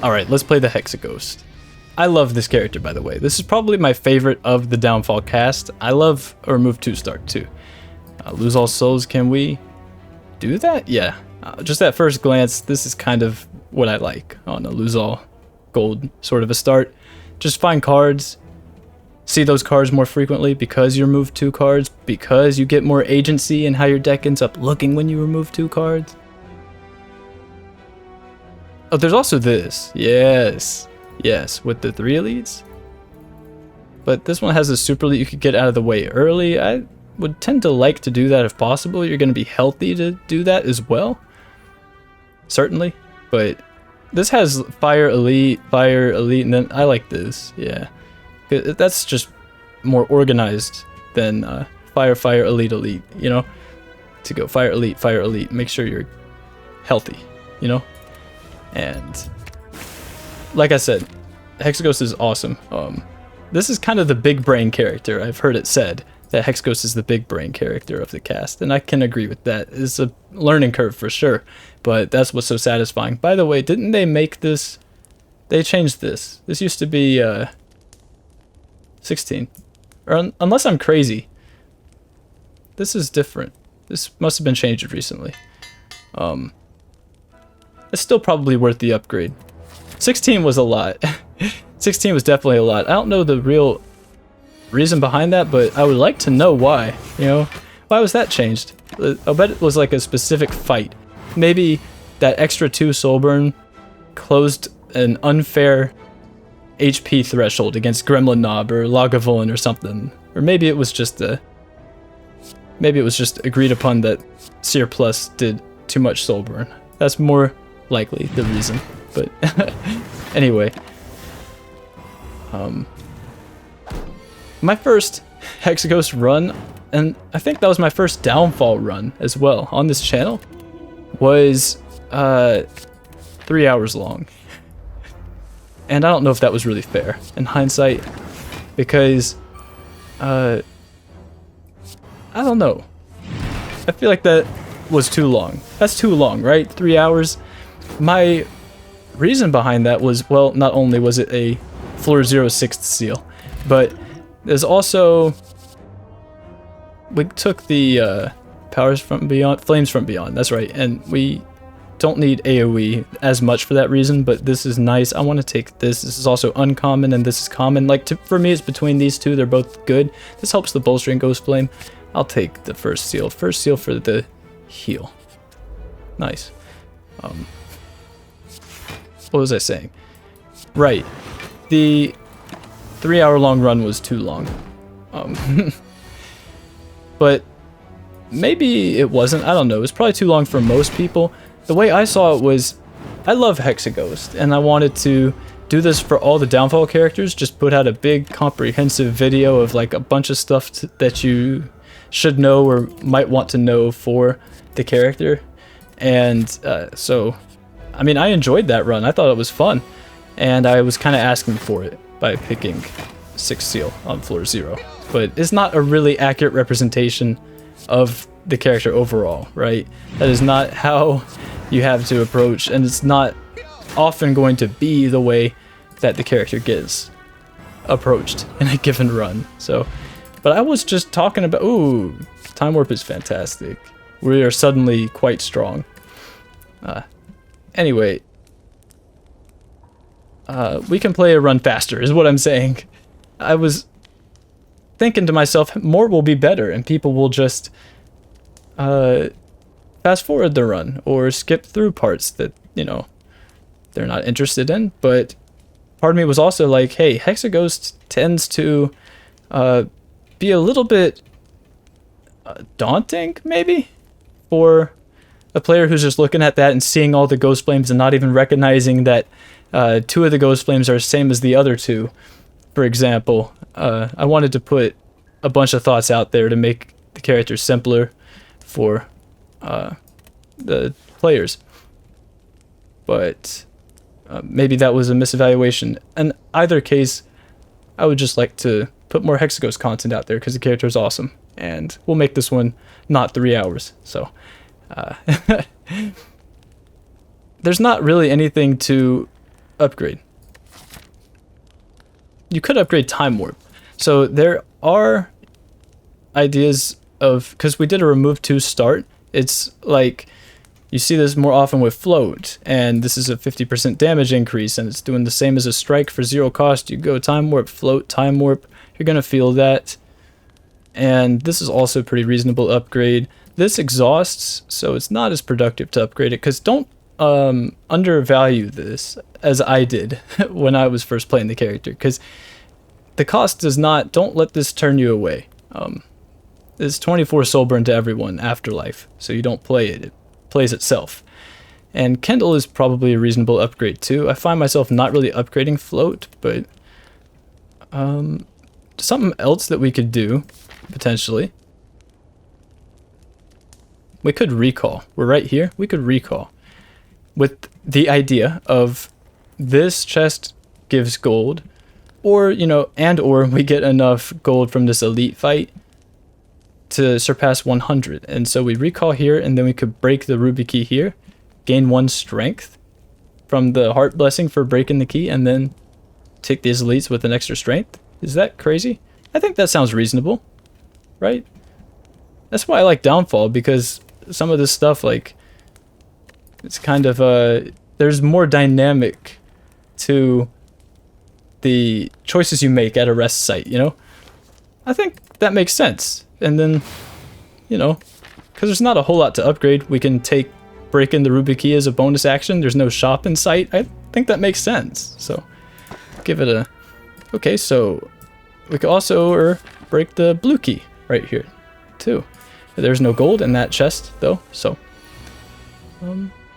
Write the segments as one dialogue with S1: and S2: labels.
S1: Alright, let's play the Hexaghost. I love this character, by the way. This is probably my favorite of the Downfall cast. I love a remove 2 start too. Lose all souls, can we do that? Yeah. Just at first glance, this is kind of what I like on a lose all gold sort of a start. Just find cards, see those cards more frequently because you remove 2 cards, because you get more agency in how your deck ends up looking when you remove 2 cards. Oh, there's also this. Yes, with the 3 elites. But this one has a super elite you could get out of the way early. I would tend to like to do that if possible. You're going to be healthy to do that as well. Certainly. But this has fire elite, and then I like this. Yeah. That's just more organized than fire, elite, you know? To go fire, elite. Make sure you're healthy, you know? And like I said, Hexaghost is awesome. This is kind of the big brain character. I've heard it said that Hexaghost is the big brain character of the cast, and I can agree with that. It's a learning curve for sure, but that's what's so satisfying. By the way, didn't they make this? They changed this. This used to be 16, or unless I'm crazy. This is different. This must have been changed recently. It's still probably worth the upgrade. 16 was a lot. 16 was definitely a lot. I don't know the real reason behind that, but I would like to know why. You know, why was that changed? I'll bet it was like a specific fight. Maybe that extra 2 soul burn closed an unfair HP threshold against Gremlin Knob or Lagavulin or something. Or maybe it was just agreed upon that Seer Plus did too much soul burn. That's more likely the reason. But anyway, my first Hexaghost run, and I think that was my first Downfall run as well on this channel, was 3 hours long. And I don't know if that was really fair in hindsight, because I don't know. I feel like that was too long. That's too long, right? 3 hours. My reason behind that was, well, not only was it a floor 0 6th seal, but there's also, we took the powers from beyond, flames from beyond, that's right, and we don't need AoE as much for that reason, but this is nice. I want to take this. This is also uncommon, and this is common. Like, for me, it's between these two. They're both good. This helps the bolstering Ghost Flame. I'll take the first seal. First seal for the heal. Nice. What was I saying? Right. The 3 hour long run was too long. But maybe it wasn't. I don't know. It was probably too long for most people. The way I saw it was, I love Hexaghost, and I wanted to do this for all the Downfall characters, just put out a big comprehensive video of like a bunch of stuff that you should know or might want to know for the character. And so, I mean, I enjoyed that run. I thought it was fun, and I was kind of asking for it by picking 6th seal on floor 0. But it's not a really accurate representation of the character overall, right? That is not how you have to approach, and it's not often going to be the way that the character gets approached in a given run. So, but I was just talking about, ooh, Time Warp is fantastic. We are suddenly quite strong. Anyway, we can play a run faster, is what I'm saying. I was thinking to myself, more will be better, and people will just fast forward the run or skip through parts that, you know, they're not interested in. But part of me was also like, hey, Hexaghost tends to be a little bit daunting, maybe, for a player who's just looking at that and seeing all the Ghost Flames and not even recognizing that 2 of the Ghost Flames are the same as the other 2. For example, I wanted to put a bunch of thoughts out there to make the character simpler for the players, but maybe that was a misevaluation. In either case, I would just like to put more Hexaghost content out there because the character is awesome, and we'll make this one not 3 hours. So there's not really anything to upgrade? You could upgrade Time Warp. So there are ideas of, because we did a remove to start, it's like you see this more often with float, and this is a 50% damage increase, and it's doing the same as a strike for 0 cost. You go Time Warp, float, Time Warp, you're gonna feel that. And this is also a pretty reasonable upgrade. This exhausts, so it's not as productive to upgrade it, because don't undervalue this as I did when I was first playing the character, because the cost does not, don't let this turn you away. It's 24 soul burn to everyone afterlife, so you don't play it, it plays itself. And Kindle is probably a reasonable upgrade too. I find myself not really upgrading float, but something else that we could do potentially, we could recall. We're right here, we could recall with the idea of this chest gives gold, or you know, and or we get enough gold from this elite fight to surpass 100, and so we recall here, and then we could break the ruby key here, gain 1 strength from the heart blessing for breaking the key, and then take these elites with an extra strength. Is that crazy? I think that sounds reasonable, right? That's why I like Downfall, because some of this stuff, like, it's kind of there's more dynamic to the choices you make at a rest site, you know? I think that makes sense. And then, you know, because there's not a whole lot to upgrade, we can take breaking the ruby key as a bonus action. There's no shop in sight. I think that makes sense. So give it a, okay, so we could also break the blue key right here too. There's no gold in that chest though, so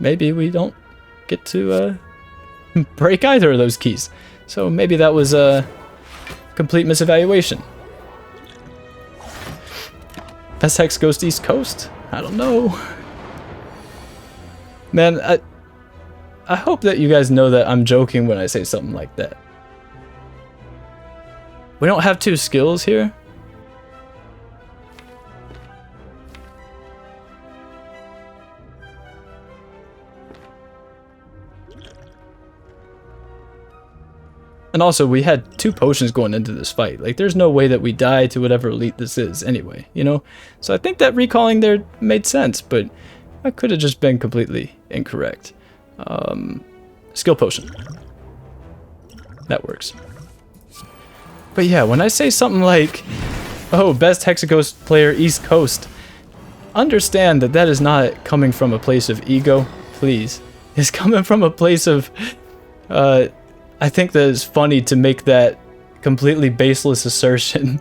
S1: maybe we don't get to break either of those keys. So maybe that was a complete misevaluation. Best Hexaghost East Coast? I don't know. Man, I hope that you guys know that I'm joking when I say something like that. We don't have 2 skills here. And also, we had 2 potions going into this fight. Like, there's no way that we die to whatever elite this is anyway, you know? So I think that recalling there made sense, but I could have just been completely incorrect. Skill potion. That works. But yeah, when I say something like, oh, best Hexaghost player East Coast, understand that that is not coming from a place of ego, please. It's coming from a place of, I think that it's funny to make that completely baseless assertion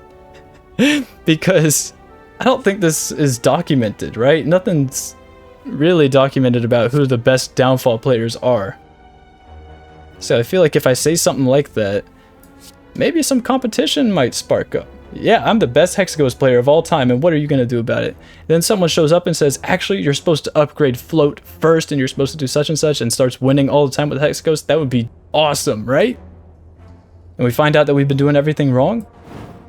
S1: because I don't think this is documented, right? Nothing's really documented about who the best Downfall players are. So I feel like if I say something like that, maybe some competition might spark up. Yeah, I'm the best Hexaghost player of all time, and what are you going to do about it? Then someone shows up and says, actually, you're supposed to upgrade float first, and you're supposed to do such and such, and starts winning all the time with Hexaghost. That would be awesome, right? And we find out that we've been doing everything wrong?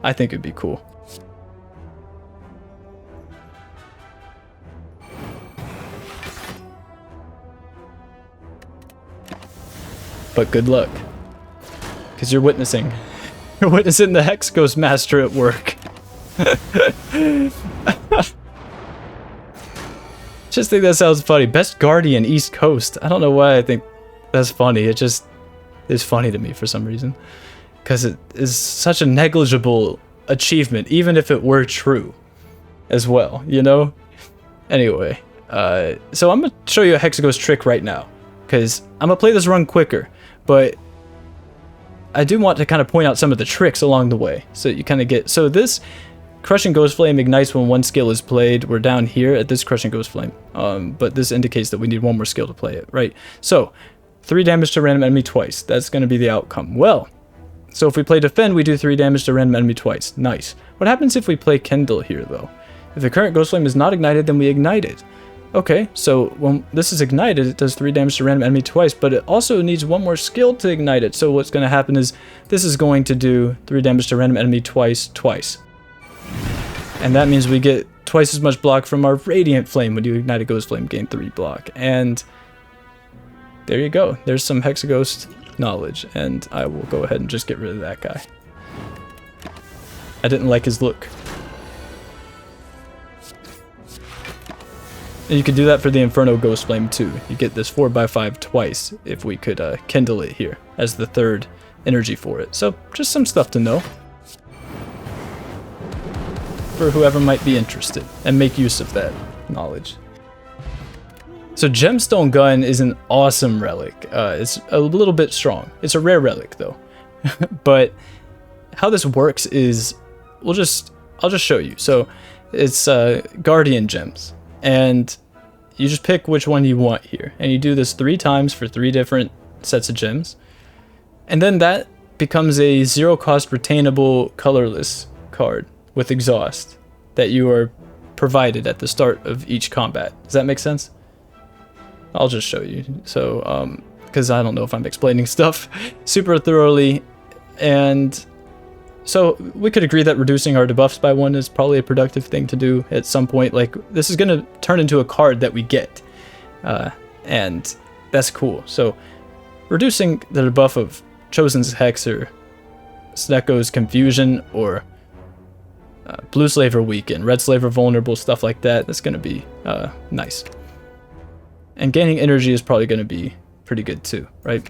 S1: I think it'd be cool. But good luck. Because you're witnessing. You're witnessing the Hexaghost master at work. Just think that sounds funny. Best Guardian East Coast. I don't know why I think that's funny. It just is funny to me for some reason. Because it is such a negligible achievement, even if it were true as well, you know? Anyway, so I'm going to show you a Hexaghost trick right now. Because I'm going to play this run quicker. But I do want to kind of point out some of the tricks along the way, so you kind of get, so this Crushing Ghost Flame ignites when 1 skill is played. We're down here at this Crushing Ghost Flame, but this indicates that we need 1 more skill to play it, right? So 3 damage to random enemy twice, that's going to be the outcome. Well, so if we play Defend, we do 3 damage to random enemy twice. Nice. What happens if we play Kindle here though? If the current Ghost Flame is not ignited, then we ignite it. Okay, so when this is ignited, it does 3 damage to random enemy twice, but it also needs 1 more skill to ignite it. So what's going to happen is this is going to do 3 damage to random enemy twice. And that means we get twice as much block from our Radiant Flame. When you ignite a Ghost Flame, gain 3 block. And there you go. There's some Hexaghost knowledge, and I will go ahead and just get rid of that guy. I didn't like his look. And you could do that for the Inferno Ghost Flame too. You get this 4x5 twice if we could kindle it here as the third energy for it. So just some stuff to know for whoever might be interested and make use of that knowledge. So Gemstone Gun is an awesome relic. It's a little bit strong. It's a rare relic though. But how this works is I'll just show you. So it's Guardian Gems. And you just pick which one you want here. And you do this 3 times for 3 different sets of gems. And then that becomes a 0 cost retainable colorless card with exhaust that you are provided at the start of each combat. Does that make sense? I'll just show you. So, because I don't know if I'm explaining stuff super thoroughly. And so we could agree that reducing our debuffs by 1 is probably a productive thing to do at some point. Like, this is going to turn into a card that we get. And that's cool. So reducing the debuff of Chosen's Hex or Sneko's Confusion or Blue Slaver Weaken, Red Slaver Vulnerable, stuff like that, that's going to be nice. And gaining energy is probably going to be pretty good too, right?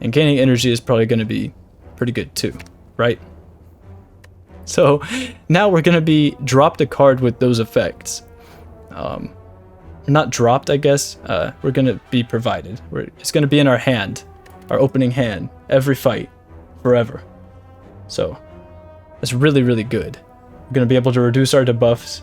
S1: And gaining energy is probably going to be pretty good too. Right? So now we're going to be dropped a card with those effects. Not dropped, I guess. We're going to be provided. It's going to be in our hand, our opening hand, every fight, forever. So it's really, really good. We're going to be able to reduce our debuffs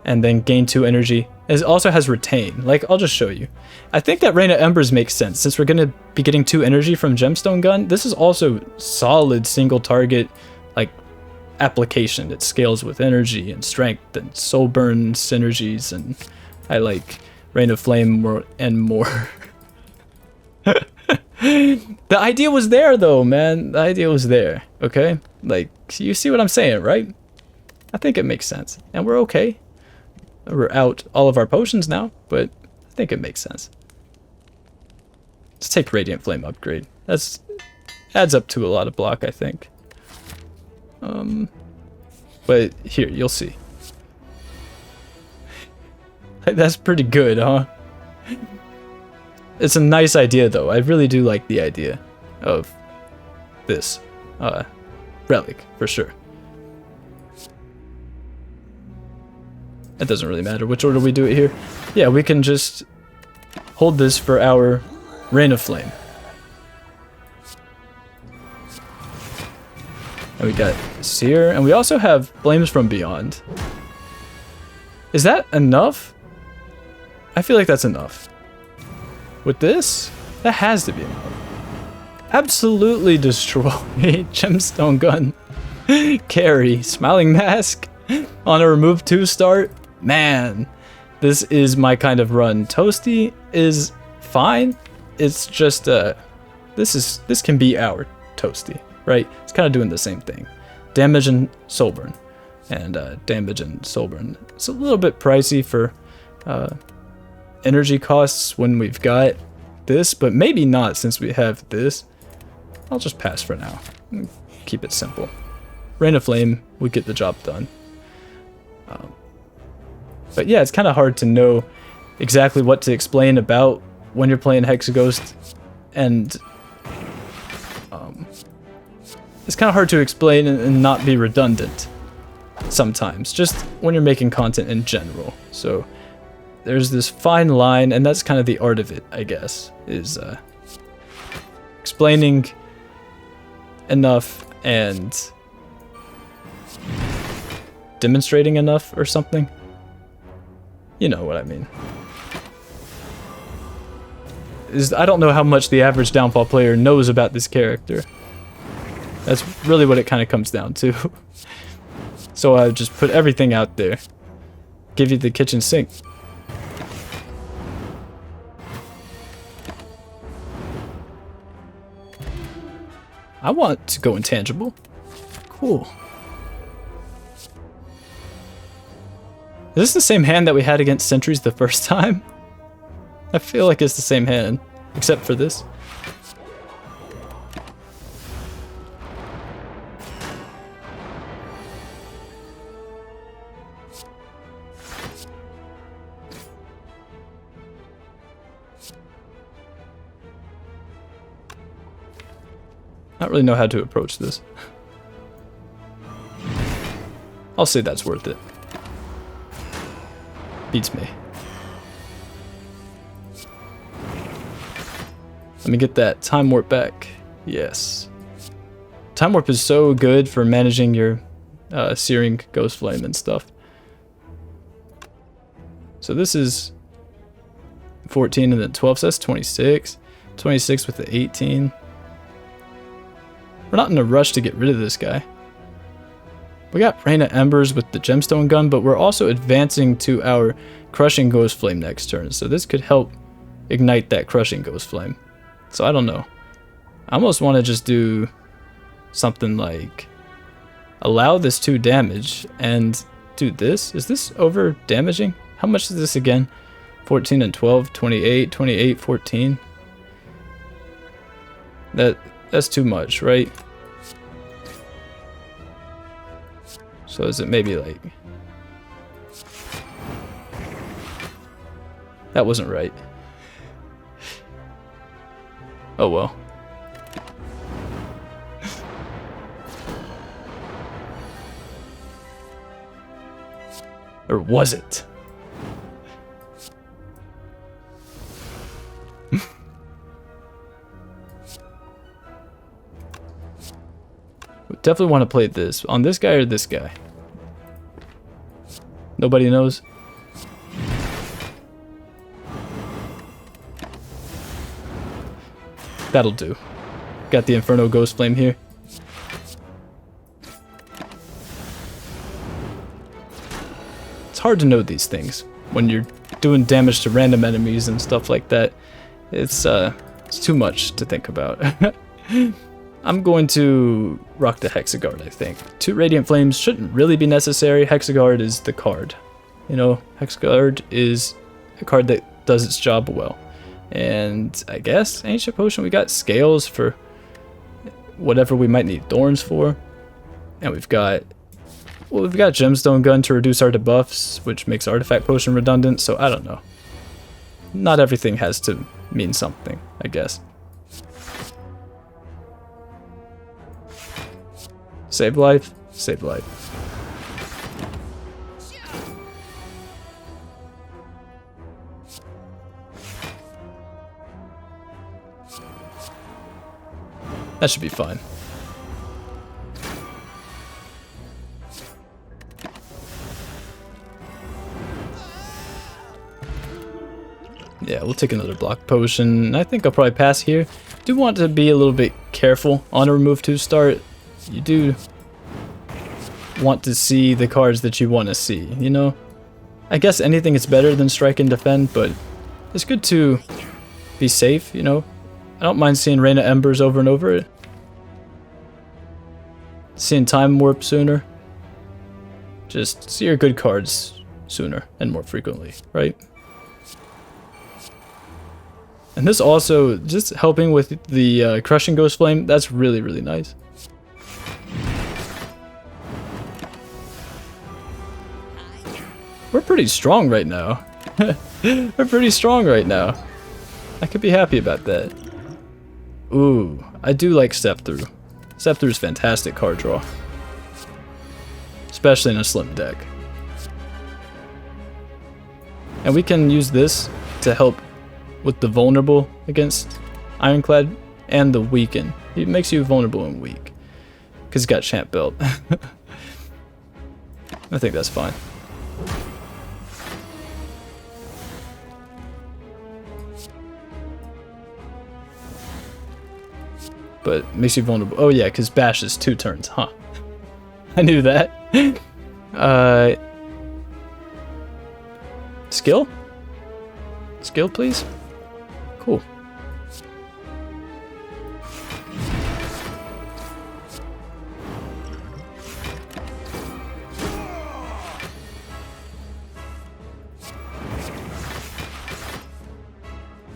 S1: and then gain 2 energy. It also has retain. Like, I'll just show you. I think that Rain of Embers makes sense since we're going to be getting 2 energy from Gemstone Gun. This is also solid single target like application. It scales with energy and strength and soul burn synergies, and I like Rain of Flame more and more. The idea was there though, man. The idea was there, okay? Like, you see what I'm saying, right? I think it makes sense. And we're okay. We're out all of our potions now, but I think it makes sense. Let's take Radiant Flame upgrade. That's adds up to a lot of block, I think. But here, you'll see. That's pretty good, huh? It's a nice idea, though. I really do like the idea of this relic, for sure. It doesn't really matter which order we do it here. Yeah, we can just hold this for our Rain of Flame. And we got Seer, and we also have Flames from Beyond. Is that enough? I feel like that's enough. With this, that has to be enough. Absolutely destroy Gemstone Gun. Carry, Smiling Mask on a remove 2 start. Man, this is my kind of run. Toasty is fine. It's just this can be our Toasty, right? It's kind of doing the same thing. Damage and Soulburn. And damage and Soulburn. It's a little bit pricey for energy costs when we've got this, but maybe not since we have this. I'll just pass for now. Keep it simple. Rain of Flame, we get the job done. But yeah, it's kind of hard to know exactly what to explain about when you're playing Hexaghost, and it's kind of hard to explain and not be redundant sometimes, just when you're making content in general. So there's this fine line, and that's kind of the art of it, I guess, is explaining enough and demonstrating enough or something. You know what I mean. I don't know how much the average Downfall player knows about this character. That's really what it kind of comes down to. So I just put everything out there. Give you the kitchen sink. I want to go intangible. Cool. Is this the same hand that we had against Sentries the first time? I feel like it's the same hand, except for this. don't really know how to approach this. I'll say that's worth it. Beats me. Let me get that time warp back. Yes. Time warp is so good for managing your searing ghost flame and stuff. So this is 14 and then 12, so that's 26. 26 with the 18. We're not in a rush to get rid of this guy. We got Rain of Embers with the gemstone gun, but we're also advancing to our crushing ghost flame next turn. So this could help ignite that crushing ghost flame. So I don't know. I almost want to just do something like allow this 2 damage and do this. Is this over damaging? How much is this again? 14 and 12, 28, 28, 14. That's too much, right? So is it maybe like... That wasn't right. Oh well. Or was it? We definitely want to play this. On this guy or this guy? Nobody knows? That'll do. Got the Inferno Ghost Flame here. It's hard to know these things when you're doing damage to random enemies and stuff like that. It's too much to think about. I'm going to rock the Hexaghost, I think. 2 Radiant Flames shouldn't really be necessary. Hexaghost is the card. You know, Hexaghost is a card that does its job well. And I guess Ancient Potion, we got Scales for whatever we might need Thorns for. And we've got Gemstone Gun to reduce our debuffs, which makes Artifact Potion redundant, so I don't know. Not everything has to mean something, I guess. Save life, save life. That should be fine. Yeah, we'll take another block potion. I think I'll probably pass here. Do want to be a little bit careful on a remove 2 start. You do want to see the cards that you want to see, you know? I guess anything is better than strike and defend, but it's good to be safe, you know? I don't mind seeing Rain of Embers over and over. Seeing Time Warp sooner. Just see your good cards sooner and more frequently, right? And this also, just helping with the Crushing Ghost Flame, that's really, really nice. We're pretty strong right now. We're pretty strong right now. I could be happy about that. Ooh, I do like Step Through. Step Through is fantastic card draw. Especially in a slim deck. And we can use this to help with the vulnerable against Ironclad and the weaken. It makes you vulnerable and weak. Because it's got Champ Belt. I think that's fine. But makes you vulnerable. Oh yeah, because Bash is 2 turns, huh? I knew that. Skill? Skill, please? Cool.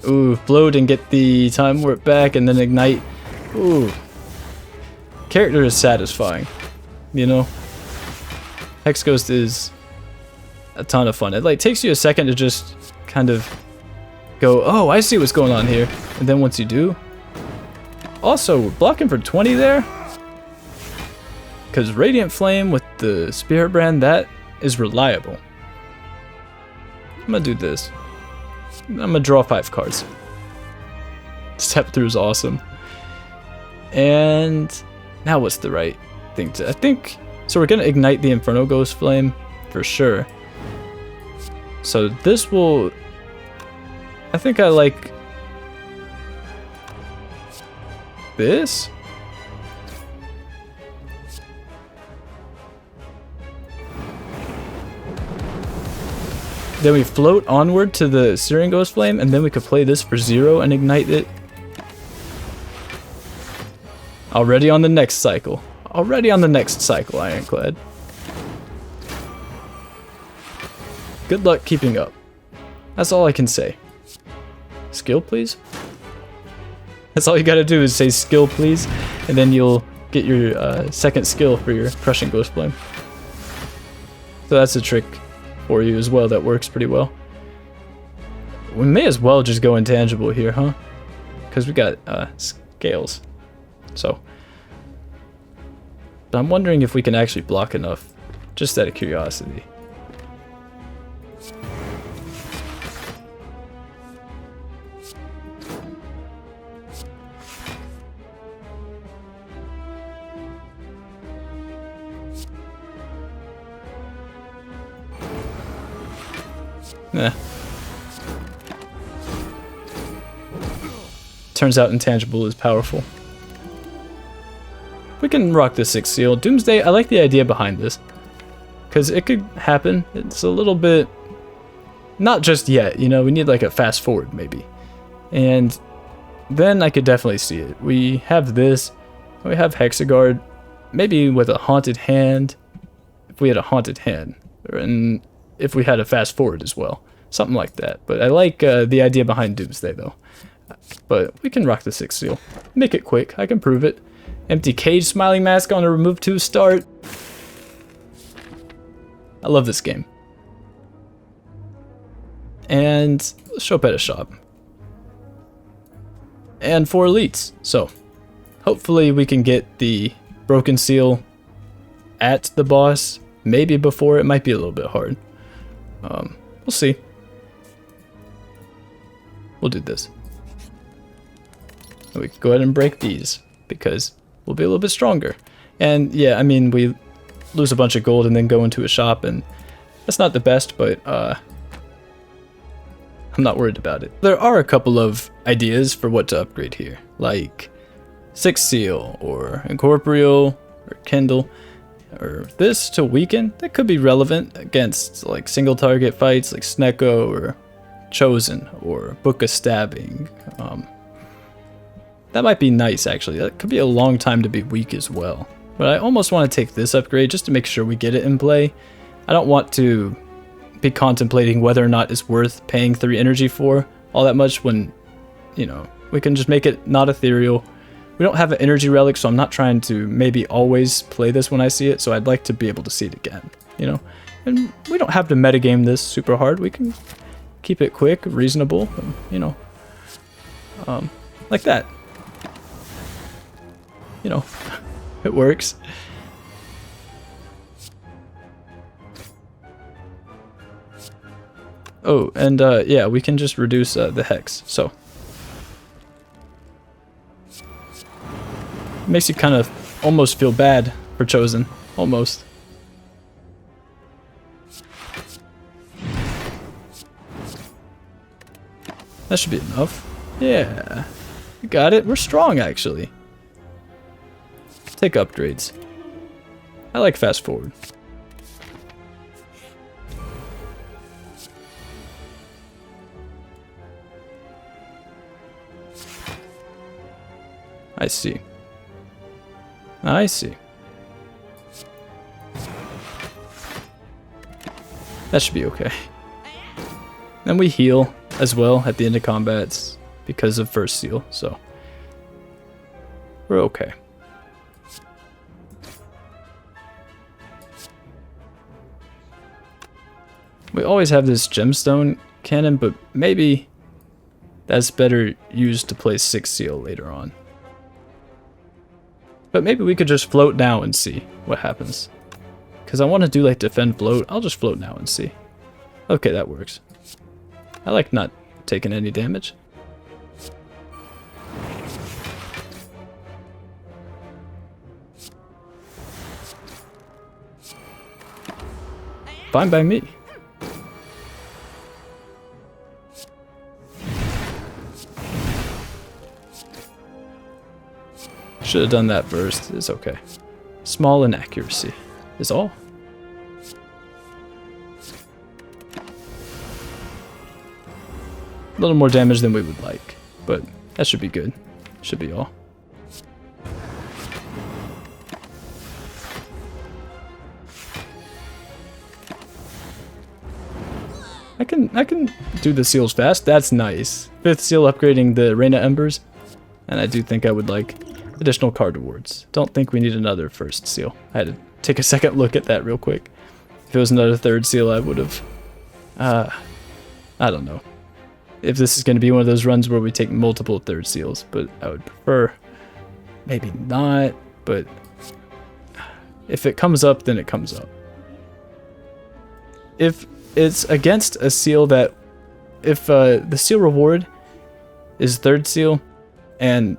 S1: Ooh, float and get the time warp back and then ignite. Ooh. Character is satisfying, you know? Hexaghost is a ton of fun. It like takes you a second to just kind of go, oh, I see what's going on here. And then once you do, Also, we're blocking for 20 there. Because Radiant Flame with the Spirit Brand, that is reliable. I'm gonna do this. I'm gonna draw 5 cards. Step through is awesome. And now what's the right thing to... I think... So we're gonna ignite the Inferno Ghost Flame for sure. So this will... I think I like... this? Then we float onward to the Searing Ghost Flame, and then we could play this for 0 and ignite it. Already on the next cycle. Already on the next cycle, Ironclad. Good luck keeping up. That's all I can say. Skill, please? That's all you gotta do is say skill, please, and then you'll get your second skill for your Crushing Ghost Flame. So that's a trick for you as well that works pretty well. We may as well just go intangible here, huh? Because we got scales. So I'm wondering if we can actually block enough, just out of curiosity. Eh. Turns out intangible is powerful. We can rock the 6th seal. Doomsday, I like the idea behind this. Because it could happen. It's a little bit... Not just yet, you know, we need like a fast forward maybe. And then I could definitely see it. We have this. We have Hexaghost. Maybe with a haunted hand. If we had a haunted hand. And if we had a fast forward as well. Something like that. But I like the idea behind Doomsday though. But we can rock the 6th seal. Make it quick. I can prove it. Empty Cage Smiling Mask on a remove 2 start. I love this game. And let's show up at a shop. And 4 elites. So hopefully we can get the broken seal at the boss. Maybe before. It might be a little bit hard. We'll see. We'll do this. We can go ahead and break these because we'll be a little bit stronger. And yeah, I mean, we lose a bunch of gold and then go into a shop, and that's not the best, but I'm not worried about it. There are a couple of ideas for what to upgrade here, like 6th seal or Incorporeal or Kindle, or this to weaken. That could be relevant against like single target fights like Snecko or Chosen or Book of Stabbing. That might be nice actually. That could be a long time to be weak as well. But I almost want to take this upgrade just to make sure we get it in play. I don't want to be contemplating whether or not it's worth paying 3 energy for all that much when, you know, we can just make it not ethereal. We don't have an energy relic, so I'm not trying to maybe always play this when I see it, so I'd like to be able to see it again, you know? And we don't have to metagame this super hard. We can keep it quick, reasonable, and, you know, like that. You know, it works. Oh, and yeah, we can just reduce the hex, so. Makes you kind of almost feel bad for Chosen, almost. That should be enough. Yeah, we got it. We're strong, actually. Take upgrades. I like fast forward. I see. I see. That should be okay. And we heal as well at the end of combats because of first seal, so we're okay. We always have this gemstone cannon, but maybe that's better used to play 6th seal later on. But maybe we could just float now and see what happens. Because I want to do like defend float. I'll just float now and see. Okay, that works. I like not taking any damage. Fine by me. Should have done that first. It's okay. Small inaccuracy is all. A little more damage than we would like, but that should be good. Should be all. I can do the seals fast. That's nice. 5th seal upgrading the Reina Embers, and I do think I would like additional card rewards. Don't think we need another 1st seal. I had to take a second look at that real quick. If it was another 3rd seal, I would have. I don't know. If this is going to be one of those runs where we take multiple 3rd seals, but I would prefer maybe not. But if it comes up, then it comes up. If it's against a seal that, if the seal reward is 3rd seal, and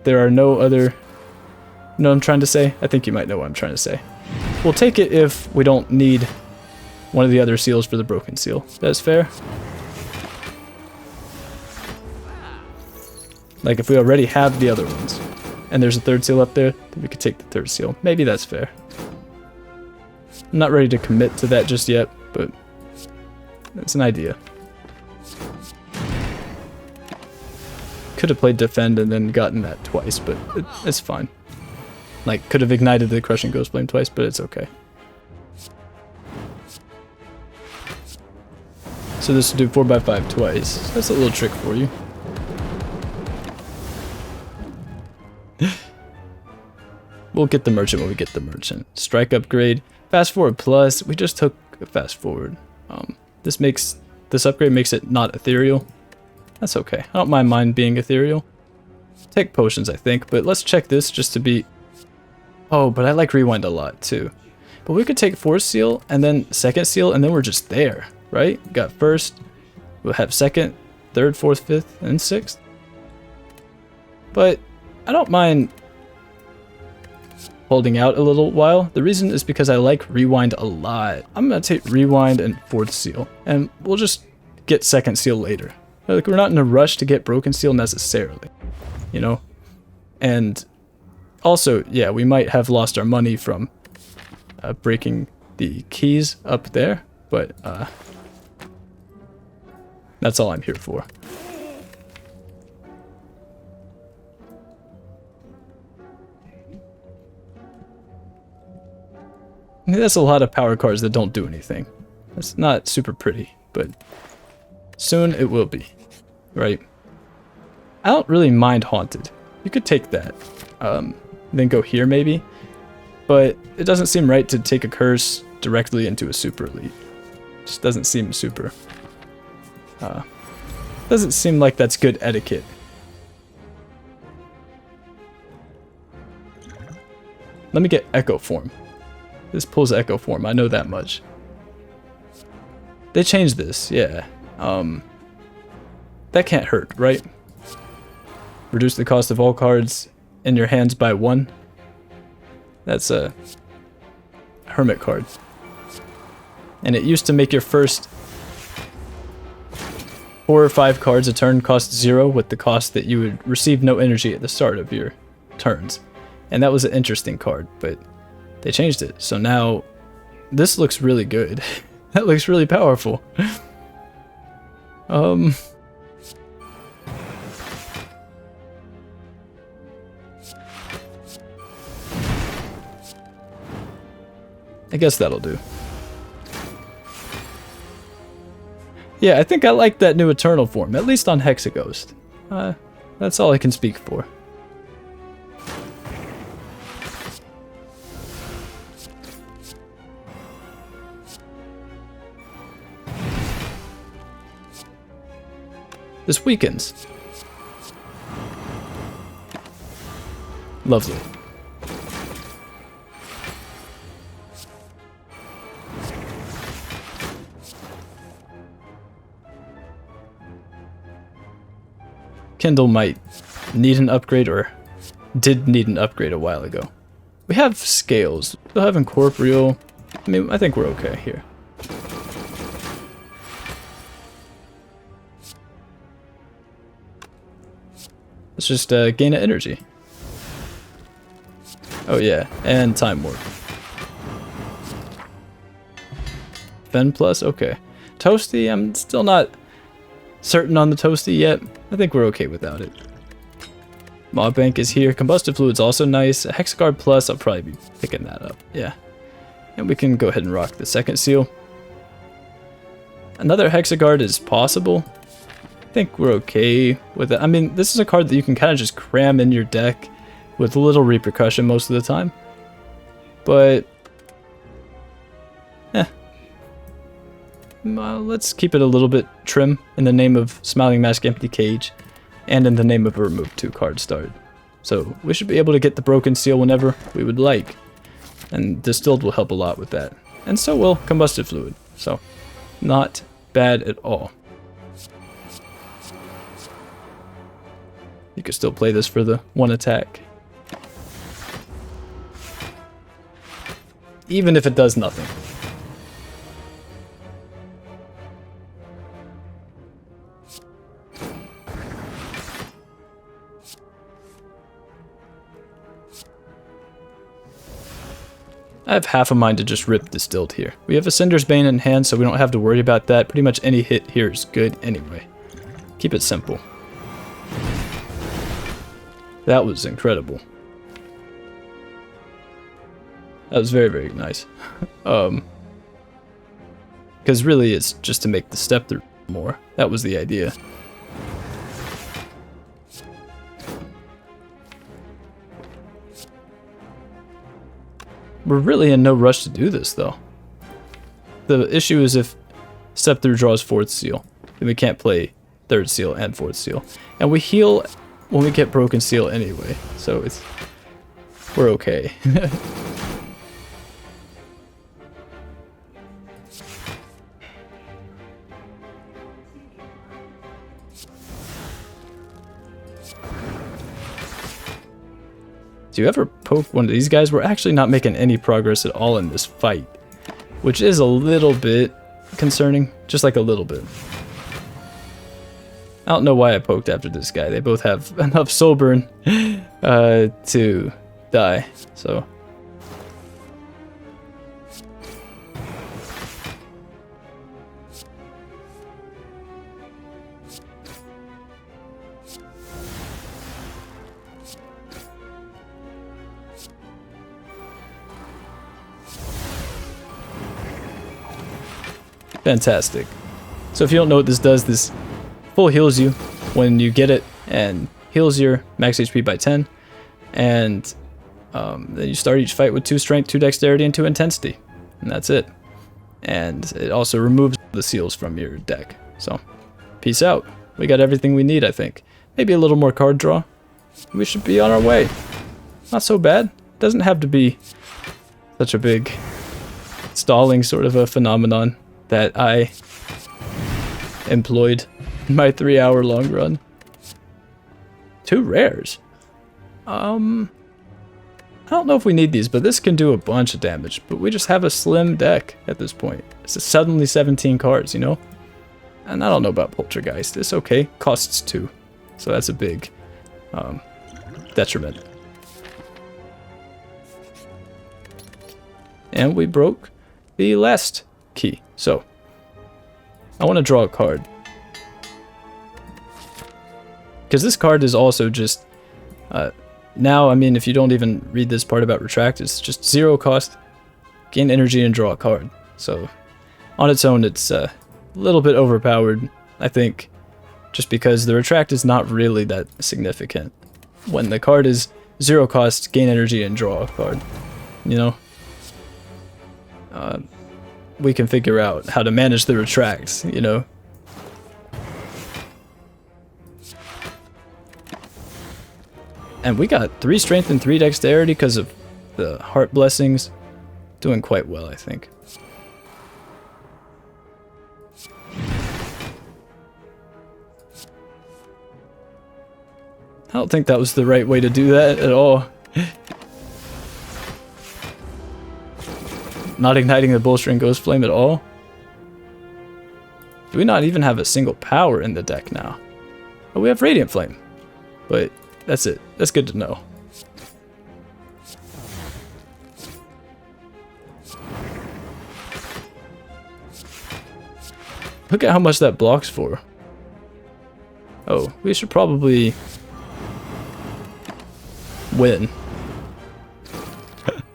S1: there are no other, you know what I'm trying to say? I think you might know what I'm trying to say. We'll take it if we don't need one of the other seals for the broken seal. That's fair. Like if we already have the other ones, and there's a 3rd seal up there, then we could take the 3rd seal. Maybe that's fair. I'm not ready to commit to that just yet, but it's an idea. Could have played defend and then gotten that twice, but it's fine. Like, could have ignited the Crushing Ghost Flame twice, but it's okay. So this will do 4x5 twice. That's a little trick for you. We'll get the merchant when we get the merchant. Strike upgrade. Fast forward plus. We just took a fast forward. This upgrade makes it not ethereal. That's okay. I don't mind mine being ethereal. Take potions, I think, but let's check this just to be... Oh, but I like rewind a lot too. But we could take 4th seal and then 2nd seal and then we're just there, right? Got 1st, we'll have 2nd, 3rd, 4th, 5th, and 6th. But I don't mind holding out a little while. The reason is because I like rewind a lot. I'm gonna take rewind and 4th seal, and we'll just get 2nd seal later. Like, we're not in a rush to get broken seal necessarily, you know? And also, yeah, we might have lost our money from breaking the keys up there, but that's all I'm here for. That's a lot of power cards that don't do anything. That's not super pretty, but soon it will be, right? I don't really mind Haunted. You could take that, then go here maybe, but it doesn't seem right to take a curse directly into a super elite. Just doesn't seem super. Doesn't seem like that's good etiquette. Let me get Echo Form. This pulls Echo Form, I know that much. They changed this, yeah. That can't hurt, right? Reduce the cost of all cards in your hands by 1. That's a Hermit card. And it used to make your first 4 or 5 cards a turn cost 0 with the cost that you would receive no energy at the start of your turns. And that was an interesting card, but they changed it. So now this looks really good. That looks really powerful. I guess that'll do. Yeah, I think I like that new Eternal form, at least on Hexaghost. That's all I can speak for. This weakens. Lovely. Kindle might need an upgrade, or did need an upgrade a while ago. We have scales. Still have incorporeal. I mean, I think we're okay here. Let's just gain an energy. Oh yeah, and time warp. Fen plus, okay. Toasty, I'm still not certain on the Toasty yet. I think we're okay without it. Mod Bank is here. Combustive Fluid's also nice. Hexaghost plus, I'll probably be picking that up. Yeah. And we can go ahead and rock the second seal. Another Hexaghost is possible. I think we're okay with it. I mean, this is a card that you can kind of just cram in your deck with little repercussion most of the time. But, well, let's keep it a little bit trim in the name of Smiling Mask Empty Cage and in the name of a remove 2 card start. So we should be able to get the Broken Seal whenever we would like. And Distilled will help a lot with that. And so will Combustive Fluid. So, not bad at all. You could still play this for the 1 attack. Even if it does nothing. I have half a mind to just rip Distilled here. We have a Cinder's Bane in hand, so we don't have to worry about that. Pretty much any hit here is good anyway. Keep it simple. That was incredible. That was very, very nice. Because really it's just to make the step through more. That was the idea. We're really in no rush to do this, though. The issue is if step through draws 4th seal, then we can't play 3rd seal and 4th seal. And we heal when we get Broken Seal anyway, so we're okay. Do you ever poke one of these guys? We're actually not making any progress at all in this fight, which is a little bit concerning, just like a little bit. I don't know why I poked after this guy. They both have enough soul burn to die, so. Fantastic. So if you don't know what this does, this full heals you when you get it and heals your max HP by 10. And then you start each fight with 2 strength, 2 dexterity, and 2 intensity. And that's it. And it also removes the seals from your deck. So, peace out. We got everything we need, I think. Maybe a little more card draw. We should be on our way. Not so bad. Doesn't have to be such a big stalling sort of a phenomenon that I employed in my 3-hour long run. 2 rares. I don't know if we need these, but this can do a bunch of damage. But we just have a slim deck at this point. It's suddenly 17 cards, you know? And I don't know about Poltergeist. It's okay. Costs 2. So that's a big detriment. And we broke the last key. So, I want to draw a card. Because this card is also just... now, I mean, if you don't even read this part about Retract, it's just 0 cost, gain energy, and draw a card. So, on its own, it's a little bit overpowered, I think, just because the Retract is not really that significant. When the card is 0 cost, gain energy, and draw a card, you know? We can figure out how to manage the Retracts, you know? And we got 3 strength and 3 dexterity because of the heart blessings. Doing quite well, I think. I don't think that was the right way to do that at all. Not igniting the bolstering ghost flame at all. Do we not even have a single power in the deck now? Oh, we have radiant flame. But that's it. That's good to know. Look at how much that blocks for. Oh, we should probably win.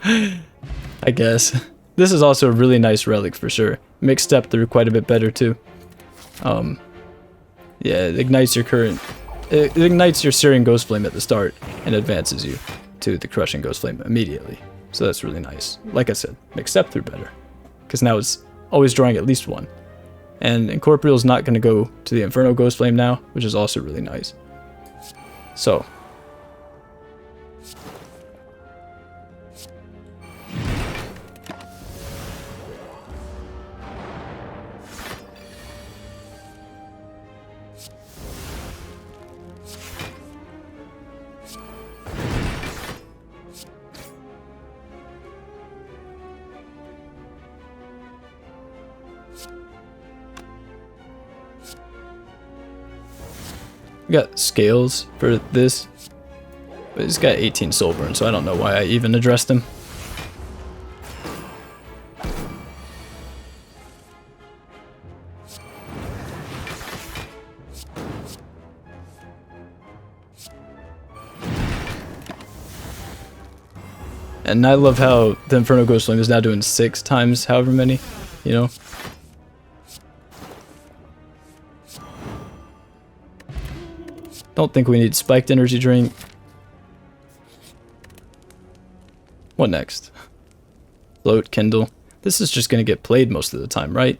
S1: I guess. This is also a really nice relic for sure. Makes step through quite a bit better too. Yeah, it ignites your it ignites your Searing Ghost Flame at the start and advances you to the Crushing Ghost Flame immediately. So that's really nice. Like I said, makes step through better. Because now it's always drawing at least one. And Incorporeal is not going to go to the Inferno Ghost Flame now, which is also really nice. So. We got scales for this, but he's got 18 soul burn, so I don't know why I even addressed him. And I love how the Inferno Ghost Flame is now doing 6 times however many, you know? Don't think we need spiked energy drink. What next? Float, Kindle. This is just going to get played most of the time, right?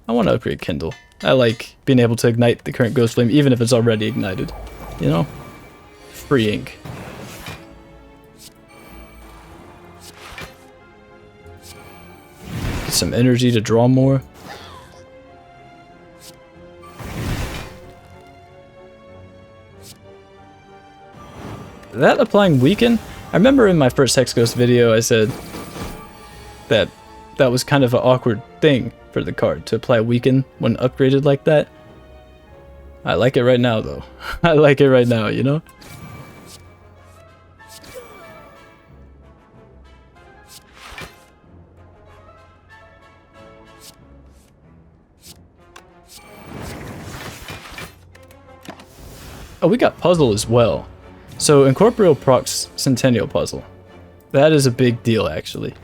S1: I want to upgrade Kindle. I like being able to ignite the current Ghost Flame even if it's already ignited. You know? Free ink. Get some energy to draw more. That applying weaken? I remember in my first Hexaghost video I said that that was kind of an awkward thing for the card to apply weaken when upgraded like that. I like it right now though. I like it right now, you know? Oh, we got puzzle as well. So, Incorporeal procs Centennial Puzzle. That is a big deal, actually.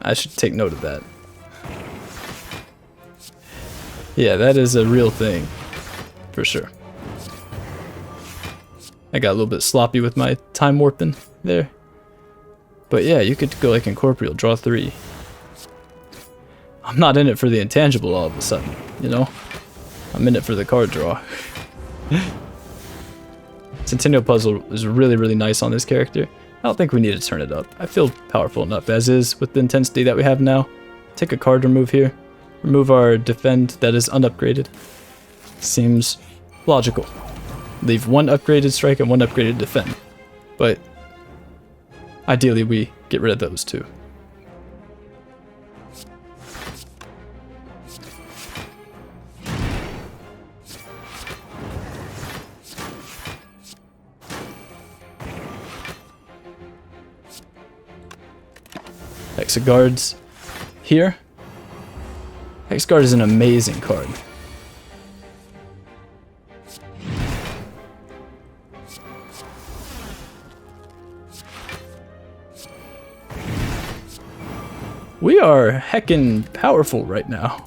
S1: I should take note of that. Yeah, that is a real thing. For sure. I got a little bit sloppy with my time warping there. But yeah, you could go like Incorporeal, draw 3. I'm not in it for the intangible all of a sudden, you know? I'm in it for the card draw. Centennial Puzzle is really, really nice on this character. I don't think we need to turn it up. I feel powerful enough as is with the intensity that we have now. Take a card remove here. Remove our defend that is unupgraded. Seems logical. Leave 1 upgraded strike and 1 upgraded defend. But ideally we get rid of those 2. Hexaguards here. Hexaguard is an amazing card. We are heckin' powerful right now.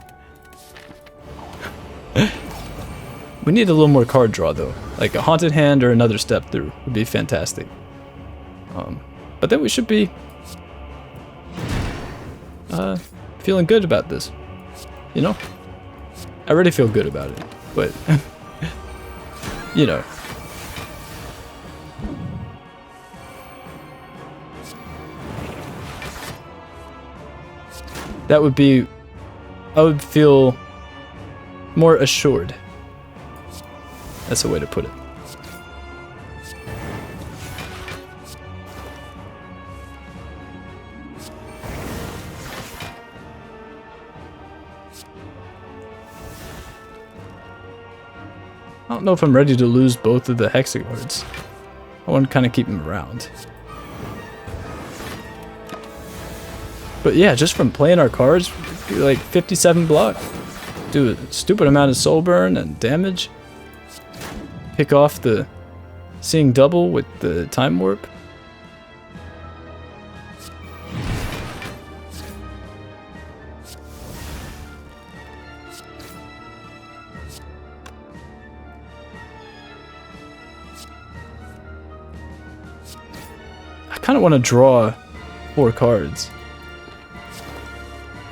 S1: We need a little more card draw though. Like a Haunted Hand or another Step Through would be fantastic. But then we should be feeling good about this, you know? I already feel good about it, but, you know. that would be, I would feel more assured. That's a way to put it. I don't know if I'm ready to lose both of the Hexaghosts. I want to kind of keep them around. But yeah, just from playing our cards, like 57 block. Do a stupid amount of soul burn and damage. Pick off the seeing double with the time warp. I kind of want to draw 4 cards.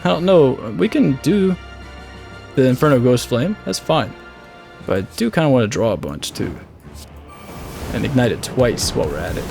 S1: I don't know, we can do the Inferno Ghost Flame, that's fine. But I do kind of want to draw a bunch too. And ignite it twice while we're at it.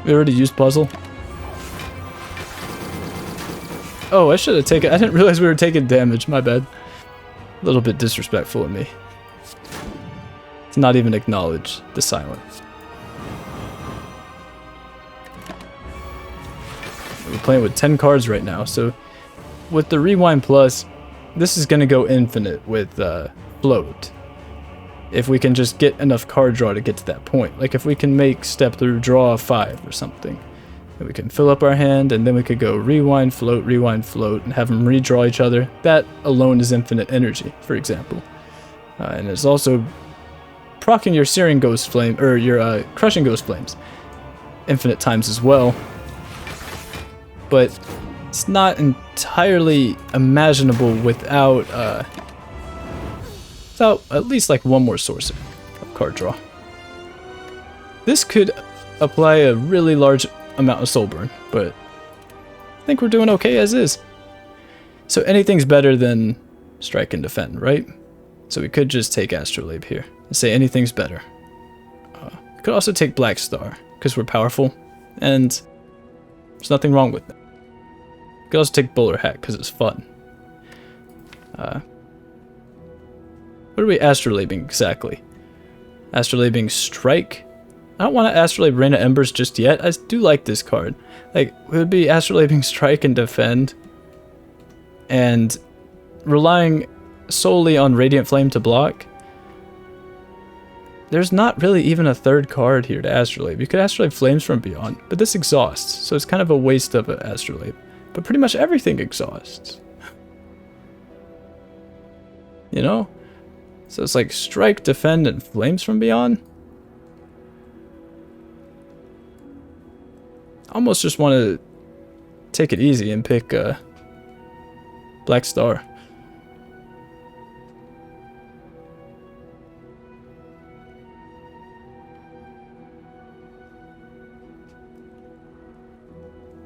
S1: We already used puzzle. Oh, I should have taken... I didn't realize we were taking damage. My bad. A little bit disrespectful of me. To not even acknowledge the silence. We're playing with 10 cards right now, so with the Rewind Plus, this is going to go infinite with Float. If we can just get enough card draw to get to that point. Like if we can make step through draw 5 or something. And we can fill up our hand and then we could go rewind, float, and have them redraw each other. That alone is infinite energy, for example. And it's also proccing your Searing Ghost Flame, or your Crushing Ghost Flames infinite times as well. But it's not entirely imaginable without at least like one more source of card draw. This could apply a really large amount of soul burn, but I think we're doing okay as is. So anything's better than strike and defend, right? So we could just take StsLib here and say anything's better. We could also take Black Star because we're powerful and there's nothing wrong with it. We could also take Bowler Hat because it's fun. What are we StsLibing exactly? StsLibing Strike? I don't want to StsLib Rain of Embers just yet. I do like this card. Like, it would be StsLibing Strike and Defend. And relying solely on Radiant Flame to block. There's not really even a third card here to StsLib. You could StsLib Flames from Beyond, but this exhausts. So it's kind of a waste of an StsLib. But pretty much everything exhausts. You know? So it's like Strike, Defend, and Flames from Beyond. Almost just want to take it easy and pick Black Star.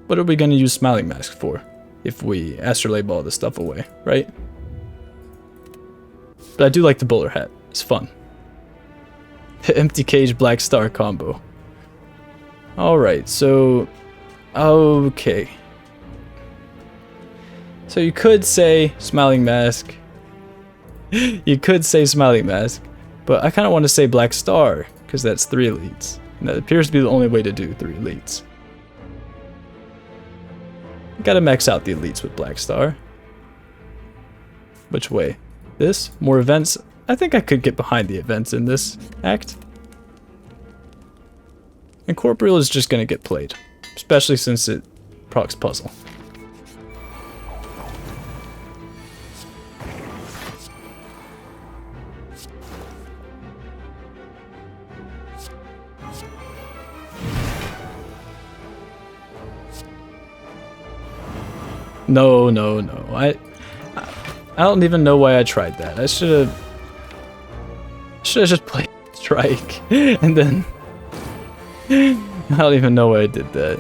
S1: What are we going to use Smiling Mask for if we StsLib all this stuff away, right? But I do like the Bowler Hat. It's fun. The Empty Cage Black Star combo. Alright, so... okay. So you could say Smiling Mask. You could say Smiling Mask. But I kind of want to say Black Star, because that's 3 elites. And that appears to be the only way to do 3 elites. Gotta max out the elites with Black Star. Which way? This? More events? I think I could get behind the events in this act. And Corporeal is just gonna get played. Especially since it procs puzzle. No, no, no. I don't even know why I tried that. I should have... Should have just played Strike. And then... I don't even know why I did that.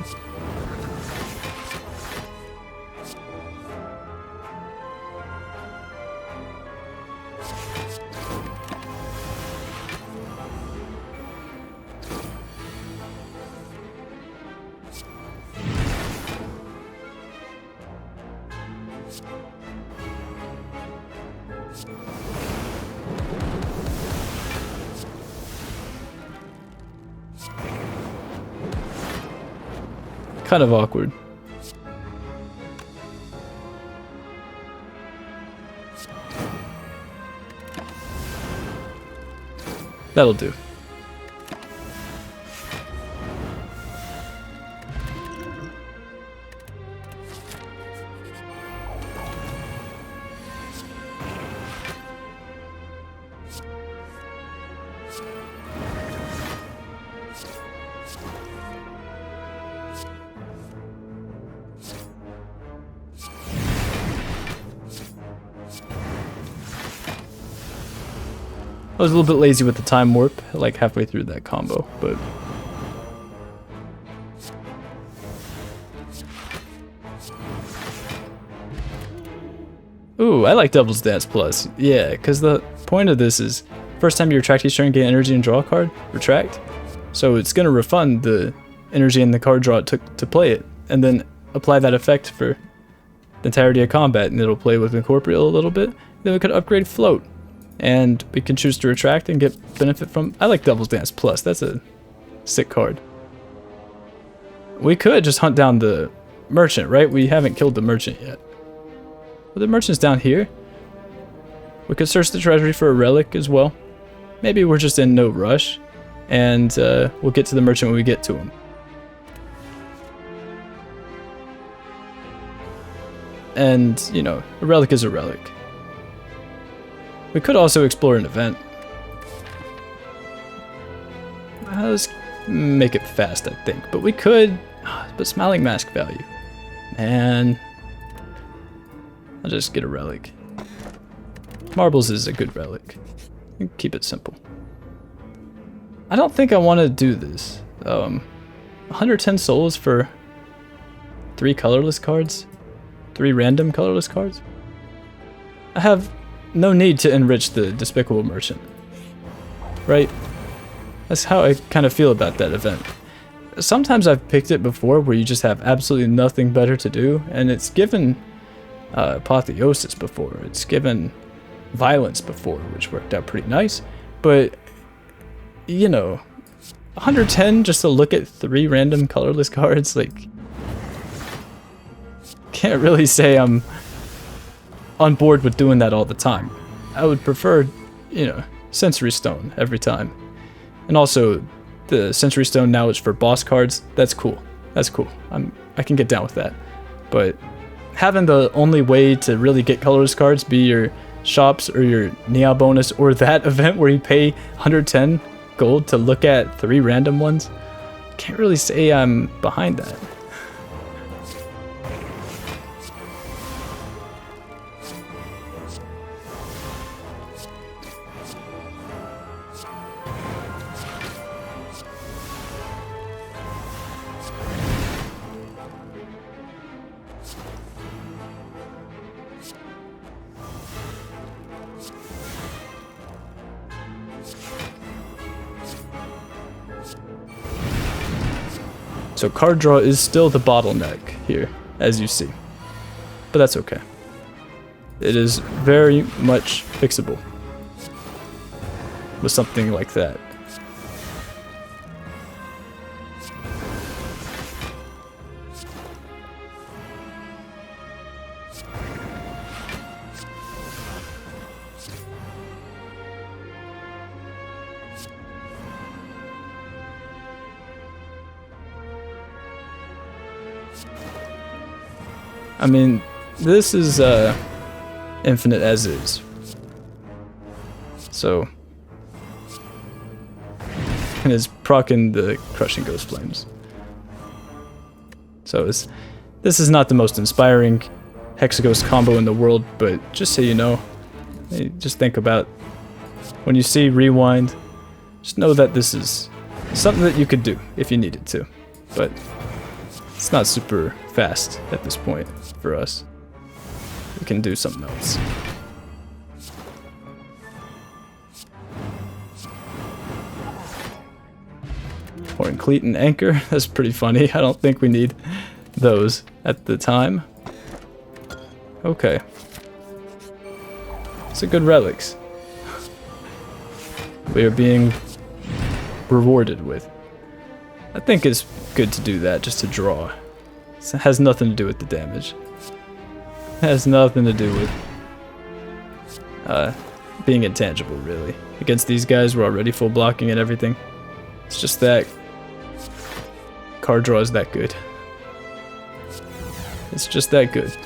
S1: Kind of awkward. That'll do. I was a little bit lazy with the time warp, like halfway through that combo, but... Ooh, I like Double Stats Plus. Yeah, because the point of this is, first time you retract each turn, gain energy and draw a card, retract. So it's going to refund the energy and the card draw it took to play it, and then apply that effect for the entirety of combat, and it'll play with Incorporeal a little bit. Then we could upgrade Float. And we can choose to retract and get benefit from... I like Double Dance Plus. That's a sick card. We could just hunt down the merchant, right? We haven't killed the merchant yet. Well, the merchant's down here. We could search the treasury for a relic as well. Maybe we're just in no rush. And we'll get to the merchant when we get to him. And, you know, a relic is a relic. We could also explore an event. Let's make it fast, I think. But we could... But Smiling Mask value. Man. I'll just get a relic. Marbles is a good relic. Keep it simple. I don't think I want to do this. 110 souls for 3 colorless cards? 3 random colorless cards? I have... no need to enrich the Despicable Merchant. Right? That's how I kind of feel about that event. Sometimes I've picked it before where you just have absolutely nothing better to do, and it's given Apotheosis before, it's given Violence before, which worked out pretty nice, but, you know, 110 just to look at 3 random colorless cards, like, can't really say I'm on board with doing that all the time. I would prefer, you know, Sensory Stone every time. And also, the Sensory Stone now is for boss cards. That's cool. That's cool. I can get down with that. But having the only way to really get colorless cards be your shops or your Neow bonus or that event where you pay 110 gold to look at 3 random ones, can't really say I'm behind that. So card draw is still the bottleneck here, as you see. But that's okay. It is very much fixable with something like that. I mean, this is infinite as is. So, and it's proccing the Crushing Ghost Flames. So this is not the most inspiring Hexaghost combo in the world, but just so you know, just think about when you see rewind, just know that this is something that you could do if you needed to. But it's not super fast at this point for us. We can do something else. Pouring cleat and anchor, that's pretty funny. I don't think we need those at the time. Okay. It's a good relics. We are being rewarded with. I think it's good to do that just to draw. It has nothing to do with the damage. It has nothing to do with being intangible, really. Against these guys, we're already full blocking and everything. It's just that card draw is that good. It's just that good.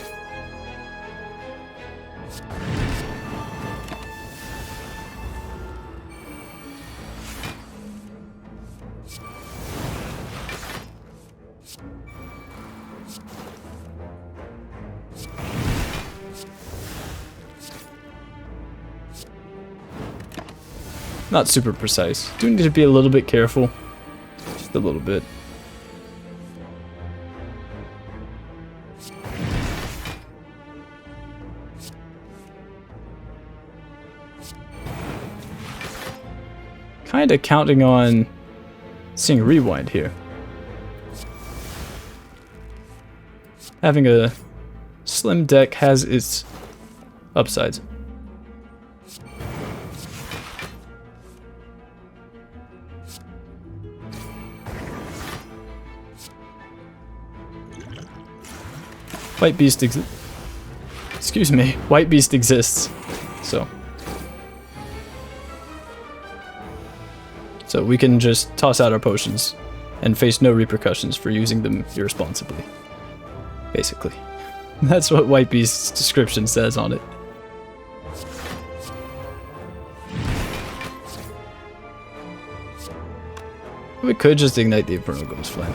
S1: Not super precise. Do need to be a little bit careful. Just a little bit. Kinda counting on seeing rewind here. Having a slim deck has its upsides. White Beast White Beast exists. So we can just toss out our potions and face no repercussions for using them irresponsibly. Basically. That's what White Beast's description says on it. We could just ignite the Infernal Ghost Flame.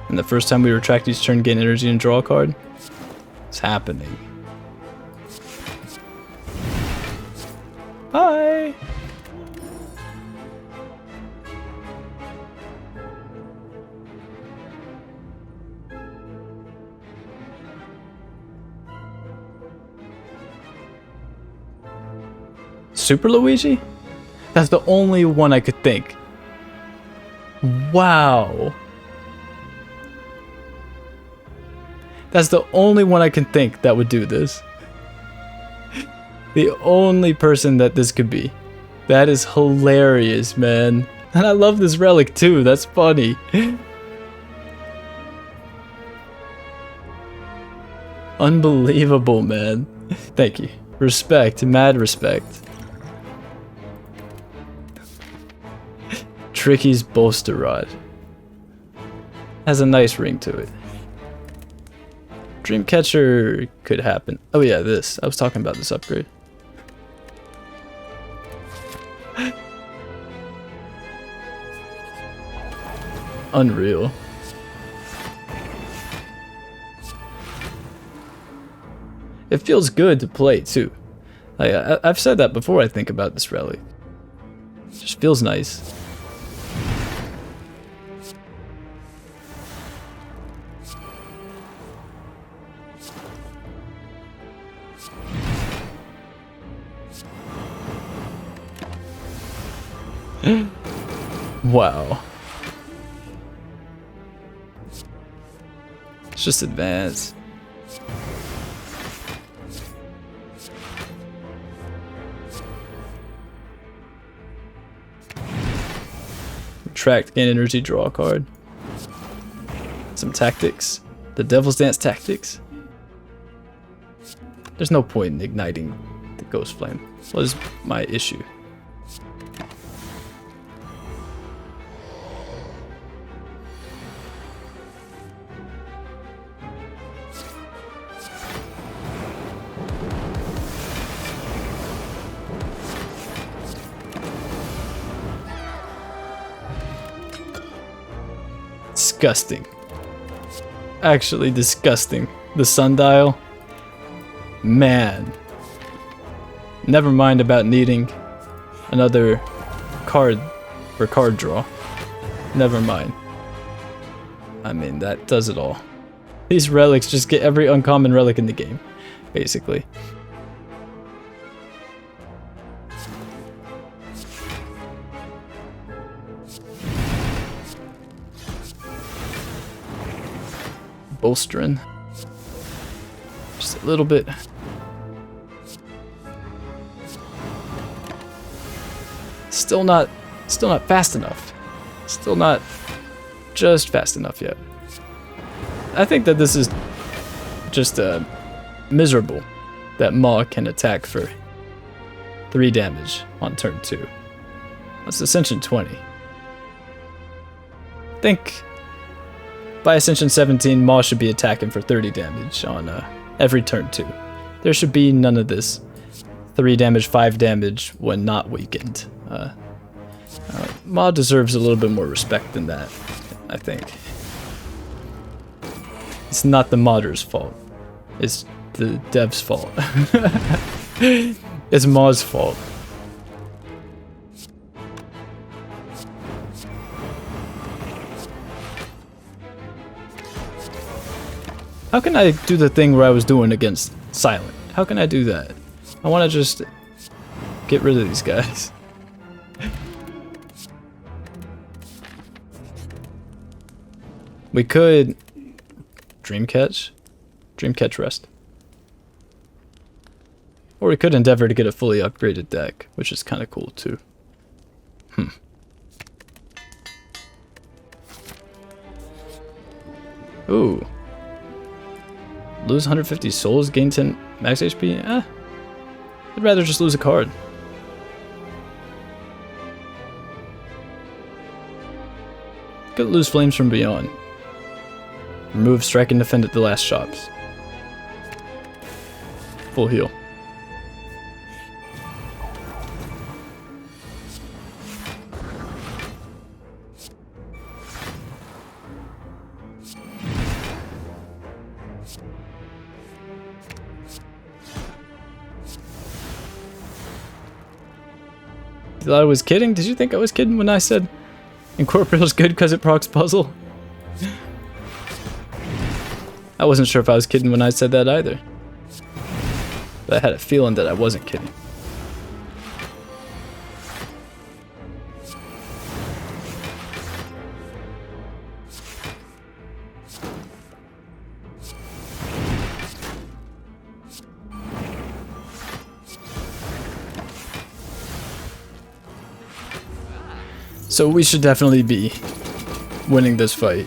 S1: And the first time we retract each turn, gain energy and draw a card. It's happening. Hi! Super Luigi? That's the only one I could think. Wow. That's the only one I can think that would do this. The only person that this could be. That is hilarious, man. And I love this relic too, that's funny. Unbelievable, man. Thank you. Respect, mad respect. Tricky's Bolster Rod. Has a nice ring to it. Dreamcatcher could happen. Oh yeah, this. I was talking about this upgrade. Unreal. It feels good to play too. I've said that before. I think about this relic. It just feels nice. Wow. It's just advanced. Retract, gain energy, draw a card. Some tactics. The Devil's Dance tactics. There's no point in igniting the Ghost Flame. What is my issue? Disgusting. Actually disgusting. The sundial. Man. Never mind about needing another card for card draw. Never mind. I mean, that does it all. These relics just get every uncommon relic in the game, basically. Bolstering. Just a little bit. Still not fast enough. Still not just fast enough yet. I think that this is just miserable that Maw can attack for 3 damage on turn 2. That's Ascension 20. I think by Ascension 17, Maw should be attacking for 30 damage on every turn 2. There should be none of this 3 damage, 5 damage when not weakened. Maw deserves a little bit more respect than that, I think. It's not the modder's fault. It's the dev's fault. It's Maw's fault. How can I do the thing where I was doing against Silent? How can I do that? I want to just get rid of these guys. We could Dreamcatch Rest. Or we could endeavor to get a fully upgraded deck, which is kind of cool too. Ooh. Lose 150 souls, gain 10 max HP? I'd rather just lose a card. Could lose Flames from Beyond. Remove Strike and Defend at the last shops. Full heal. You thought I was kidding? Did you think I was kidding when I said Incorporeal's good because it procs puzzle? I wasn't sure if I was kidding when I said that either. But I had a feeling that I wasn't kidding. So we should definitely be winning this fight.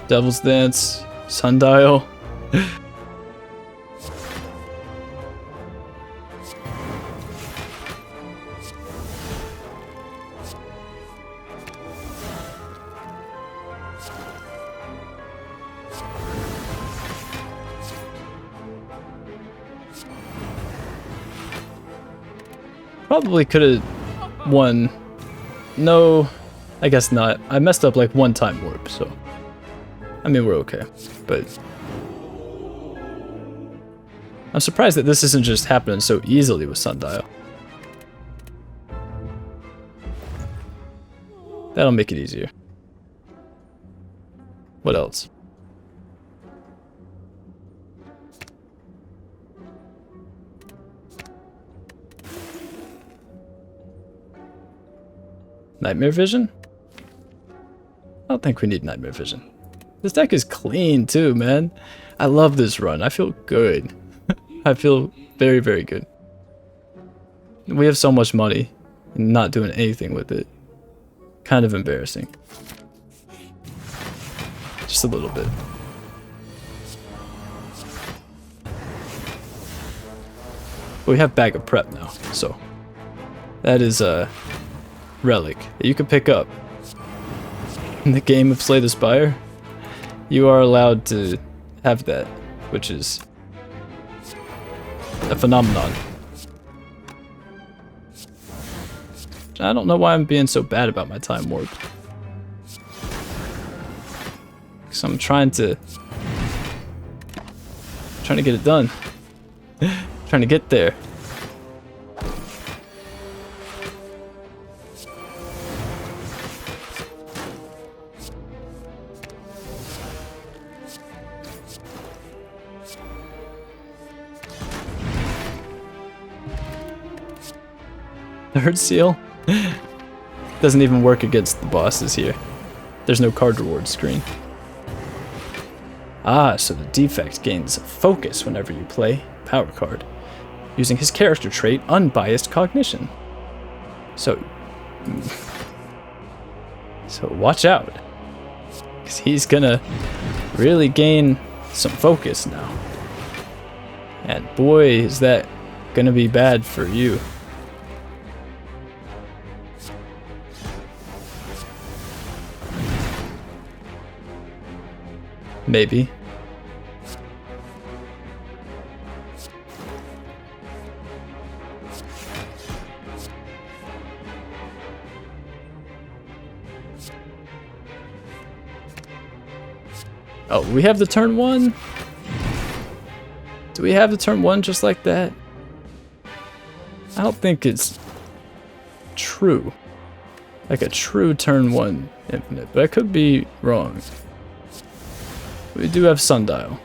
S1: Devil's Dance, Sundial. Probably could have won. No, I guess not. I messed up like one time warp, so I mean we're okay. But I'm surprised that this isn't just happening so easily with Sundial. That'll make it easier. What else? Nightmare Vision? I don't think we need Nightmare Vision. This deck is clean too, man. I love this run. I feel good. I feel very, very good. We have so much money and not doing anything with it. Kind of embarrassing. Just a little bit. But we have Bag of Prep now, so that is a relic that you can pick up. In the game of Slay the Spire, you are allowed to have that, which is a phenomenon. I don't know why I'm being so bad about my time warp. Because I'm trying to get it done. Trying to get there. Third seal? Doesn't even work against the bosses here. There's no card reward screen. Ah, so the defect gains focus whenever you play power card, using his character trait unbiased cognition. So watch out, because he's gonna really gain some focus now. And boy, is that gonna be bad for you. Maybe. Oh, we have the turn 1? Do we have the turn 1 just like that? I don't think it's true. Like a true turn 1 infinite, but I could be wrong. We do have Sundial.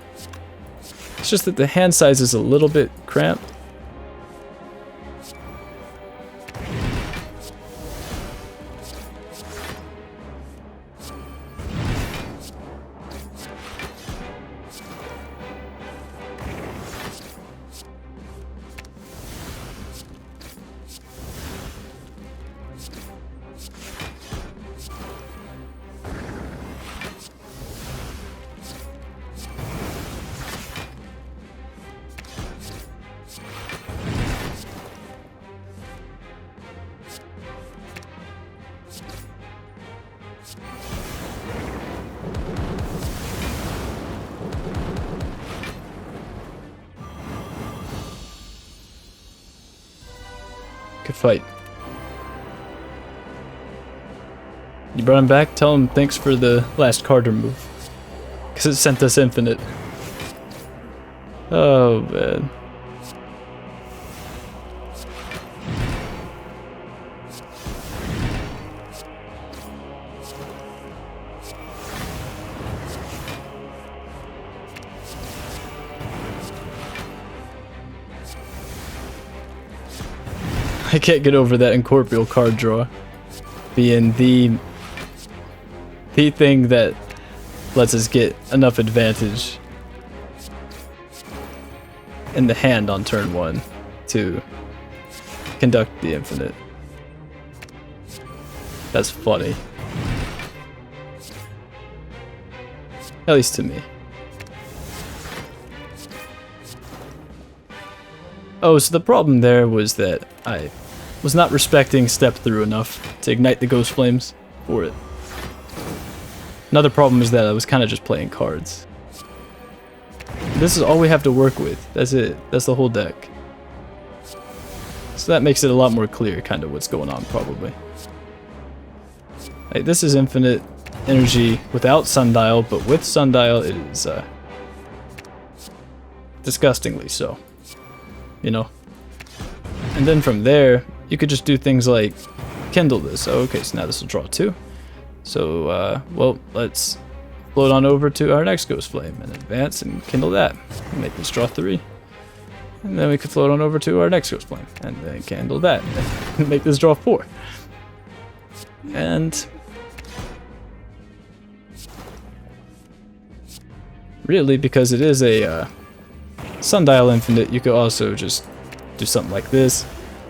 S1: It's just that the hand size is a little bit cramped. Good fight. You brought him back? Tell him thanks for the last card remove. Because it sent us infinite. Oh, man. I can't get over that incorporeal card draw being the thing that lets us get enough advantage in the hand on turn 1 to conduct the infinite. That's funny. At least to me. Oh, so the problem there was that I was not respecting step through enough to ignite the ghost flames for it. Another problem is that I was kind of just playing cards. This is all we have to work with. That's it. That's the whole deck. So that makes it a lot more clear kind of what's going on probably. Like, this is infinite energy without Sundial, but with Sundial it is disgustingly so. You know? And then from there, you could just do things like kindle this. Oh, okay, so now this will draw 2. So, well, let's float on over to our next Ghost Flame and advance and kindle that. And make this draw 3. And then we could float on over to our next Ghost Flame and then kindle that and make this draw 4. And really, because it is a Sundial Infinite, you could also just do something like this,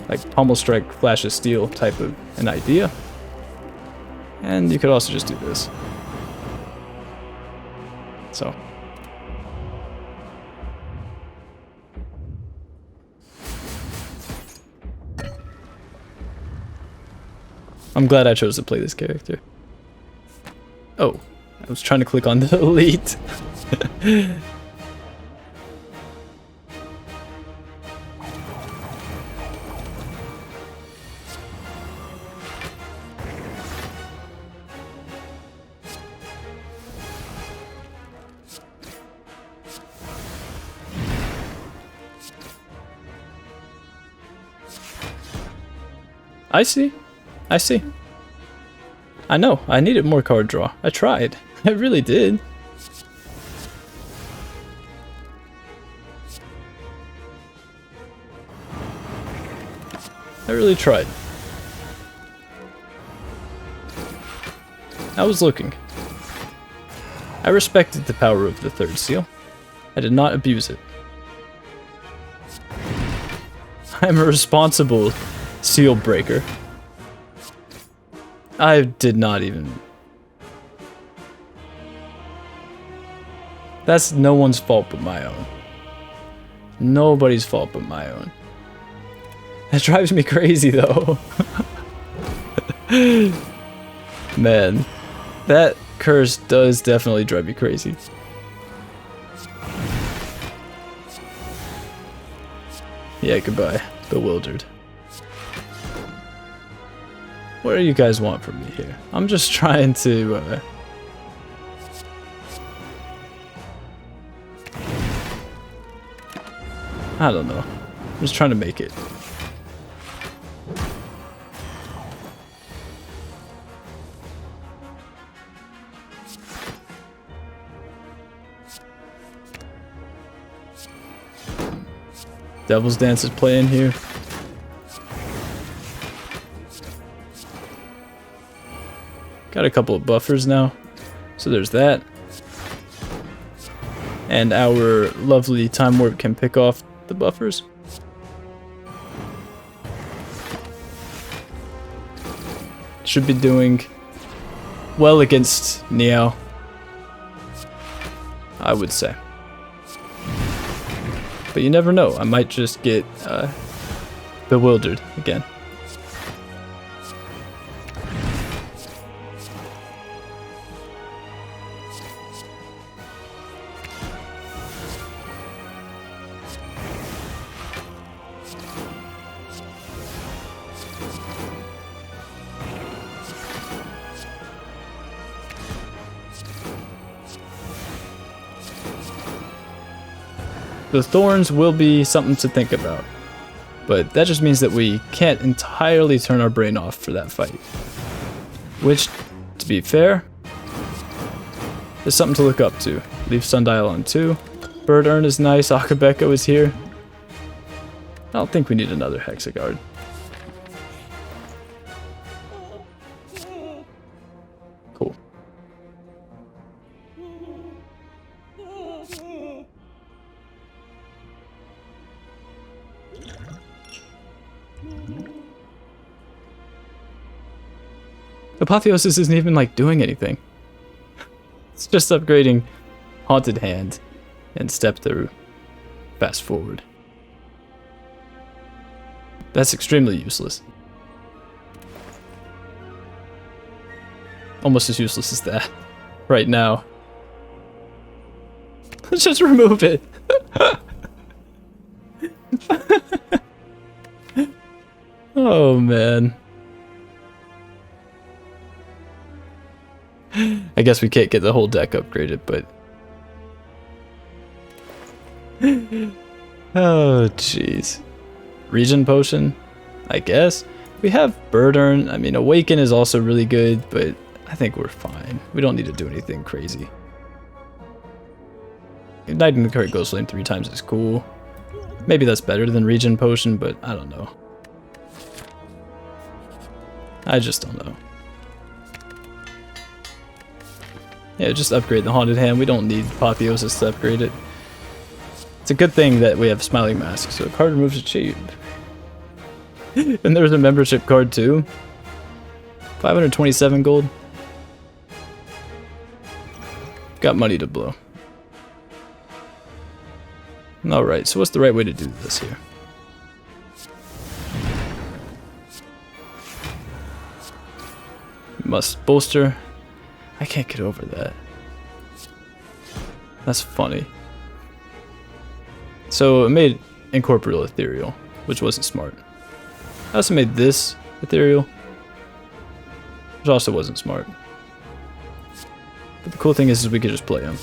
S1: like Pummel Strike, Flash of Steel type of an idea. And you could also just do this. So. I'm glad I chose to play this character. Oh, I was trying to click on the elite. I see. I see. I know. I needed more card draw. I tried. I really did. I really tried. I was looking. I respected the power of the third seal. I did not abuse it. I'm a responsible seal breaker. I did not even... That's no one's fault but my own. Nobody's fault but my own. That drives me crazy though. Man, that curse does definitely drive me crazy. Yeah, goodbye. Bewildered. What do you guys want from me here? I'm just trying to, I don't know. I'm just trying to make it. Devil's Dance is playing here. Got a couple of buffers now, so there's that. And our lovely Time Warp can pick off the buffers. Should be doing well against Neow, I would say. But you never know, I might just get bewildered again. The thorns will be something to think about, but that just means that we can't entirely turn our brain off for that fight. Which, to be fair, is something to look up to. Leave Sundial on 2. Bird Urn is nice, Akabeko is here. I don't think we need another Hexaghost. Cool. Apotheosis isn't even like doing anything. It's just upgrading Haunted Hand and Step Through Fast Forward. That's extremely useless. Almost as useless as that right now. Let's just remove it. Oh man. I guess we can't get the whole deck upgraded, but... Oh, jeez. Regen Potion? I guess. We have Bird Urn. I mean, Awaken is also really good, but I think we're fine. We don't need to do anything crazy. Igniting the current Ghost Flame 3 times is cool. Maybe that's better than Regen Potion, but I don't know. I just don't know. Yeah, just upgrade the Haunted Hand. We don't need Apotheosis to upgrade it. It's a good thing that we have Smiling Mask, so a card removes a cheap. And there's a membership card too. 527 gold. Got money to blow. Alright, so what's the right way to do this here? Must bolster. I can't get over that. That's funny. So I made Incorporeal Ethereal, which wasn't smart. I also made this Ethereal, which also wasn't smart. But the cool thing is we could just play them.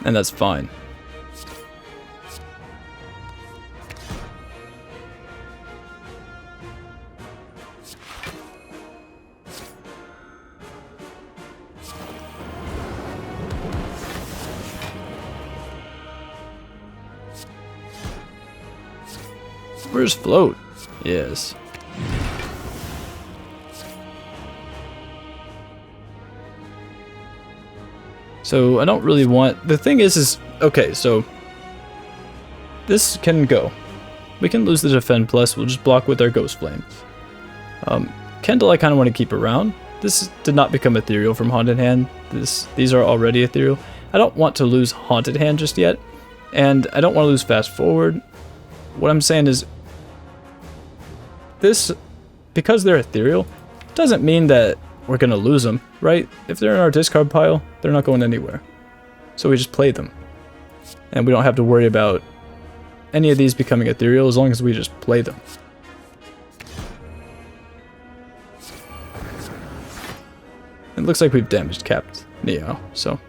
S1: And that's fine. Where's float? Yes. So I don't really want... The thing is okay, so this can go. We can lose the defend plus, we'll just block with our Ghost Flames. Kendall I kind of want to keep around. This did not become ethereal from Haunted Hand. These are already ethereal. I don't want to lose Haunted Hand just yet, and I don't want to lose Fast Forward. What I'm saying is, this, because they're ethereal, doesn't mean that we're going to lose them, right? If they're in our discard pile, they're not going anywhere. So we just play them. And we don't have to worry about any of these becoming ethereal as long as we just play them. It looks like we've damage capped Neow, so...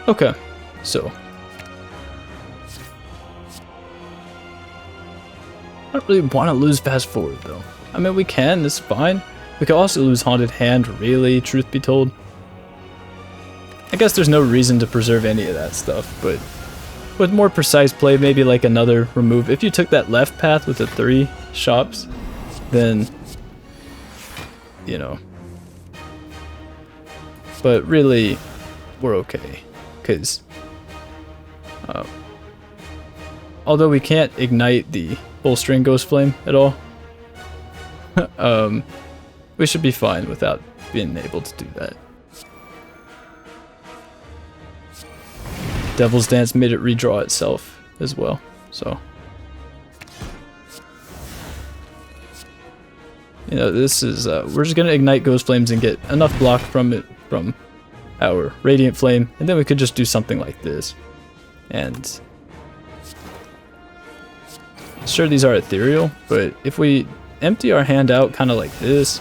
S1: Okay, so I don't really want to lose Fast Forward though. I mean, we can, it's fine. We could also lose Haunted Hand, really, truth be told. I guess there's no reason to preserve any of that stuff, but with more precise play, maybe like another remove. If you took that left path with the 3 shops, then, you know. But really, we're okay. Because although we can't ignite the bolstering Ghost Flame at all, we should be fine without being able to do that. Devil's Dance made it redraw itself as well, so you know, this is we're just gonna ignite Ghost Flames and get enough block from it from our Radiant Flame, and then we could just do something like this. And sure, these are ethereal, but if we empty our hand out kind of like this,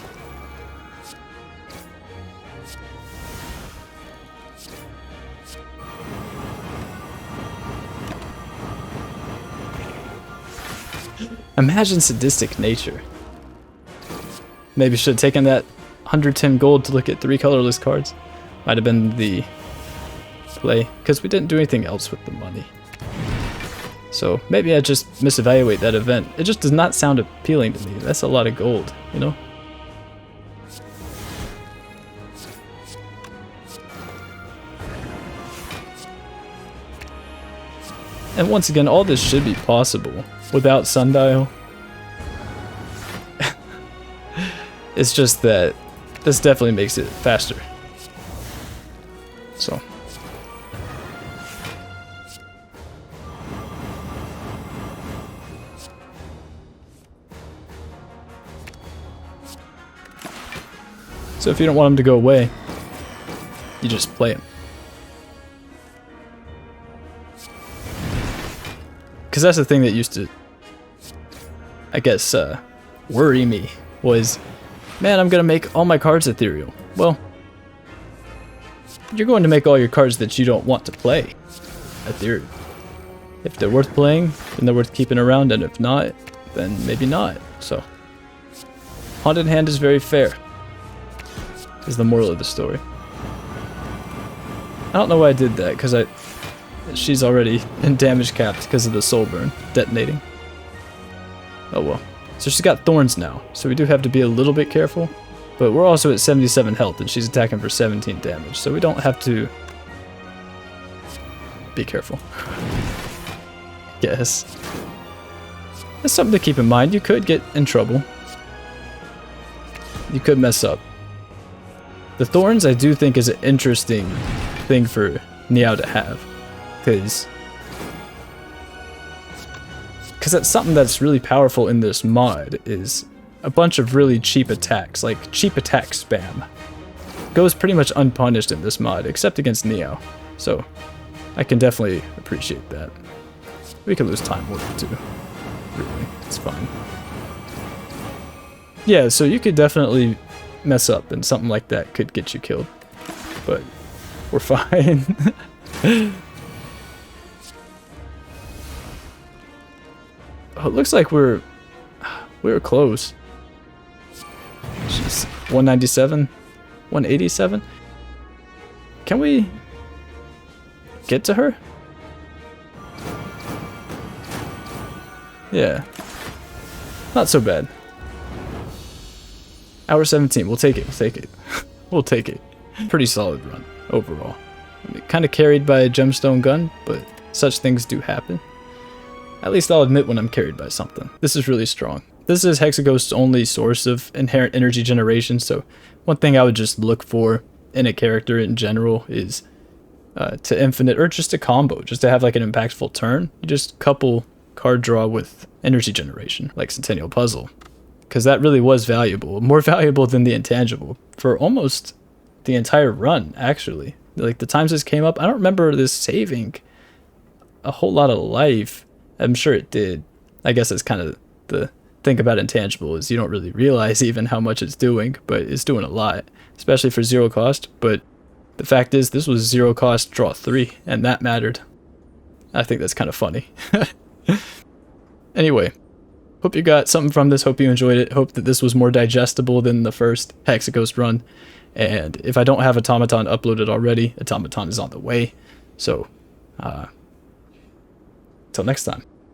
S1: imagine sadistic nature. Maybe should have taken that 110 gold to look at 3 colorless cards. Might have been the play, because we didn't do anything else with the money. So maybe I just misevaluate that event. It just does not sound appealing to me. That's a lot of gold, you know? And once again, all this should be possible without Sundial. It's just that this definitely makes it faster. So if you don't want them to go away, you just play them. Because that's the thing that used to, I guess, worry me was, man, I'm gonna make all my cards ethereal. Well, you're going to make all your cards that you don't want to play ethereal. If they're worth playing, then they're worth keeping around, and if not, then maybe not. So, Haunted Hand is very fair, is the moral of the story. I don't know why I did that, because she's already in damage capped because of the soul burn detonating. Oh well. So she's got thorns now, so we do have to be a little bit careful. But we're also at 77 health, and she's attacking for 17 damage, so we don't have to be careful. Yes. That's something to keep in mind. You could get in trouble. You could mess up. The thorns, I do think, is an interesting thing for Neow to have, because that's something that's really powerful in this mod, is a bunch of really cheap attacks, like cheap attack spam. Goes pretty much unpunished in this mod, except against Neow. So I can definitely appreciate that. We could lose Time Warp too. really. It's fine. Yeah, so you could definitely mess up and something like that could get you killed. But we're fine. Oh, it looks like we were close. She's 197, 187. Can we get to her? Yeah. Not so bad. Hour 17. We'll take it. We'll take it. We'll take it. Pretty solid run overall. I mean, kind of carried by a gemstone gun, but such things do happen. At least I'll admit when I'm carried by something. This is really strong. This is Hexaghost's only source of inherent energy generation, so one thing I would just look for in a character in general is to infinite, or just a combo, just to have like an impactful turn. You just couple card draw with energy generation, like Centennial Puzzle, because that really was valuable, more valuable than the intangible for almost the entire run, actually. Like the times this came up, I don't remember this saving a whole lot of life. I'm sure it did. I guess that's kind of the thing about intangible, is you don't really realize even how much it's doing, but it's doing a lot, especially for 0 cost. But the fact is, this was 0 cost draw 3, and that mattered. I think that's kind of funny. Anyway, hope you got something from this. Hope you enjoyed it. Hope that this was more digestible than the first Hexaghost run. And if I don't have Automaton uploaded already, Automaton is on the way. So, till next time.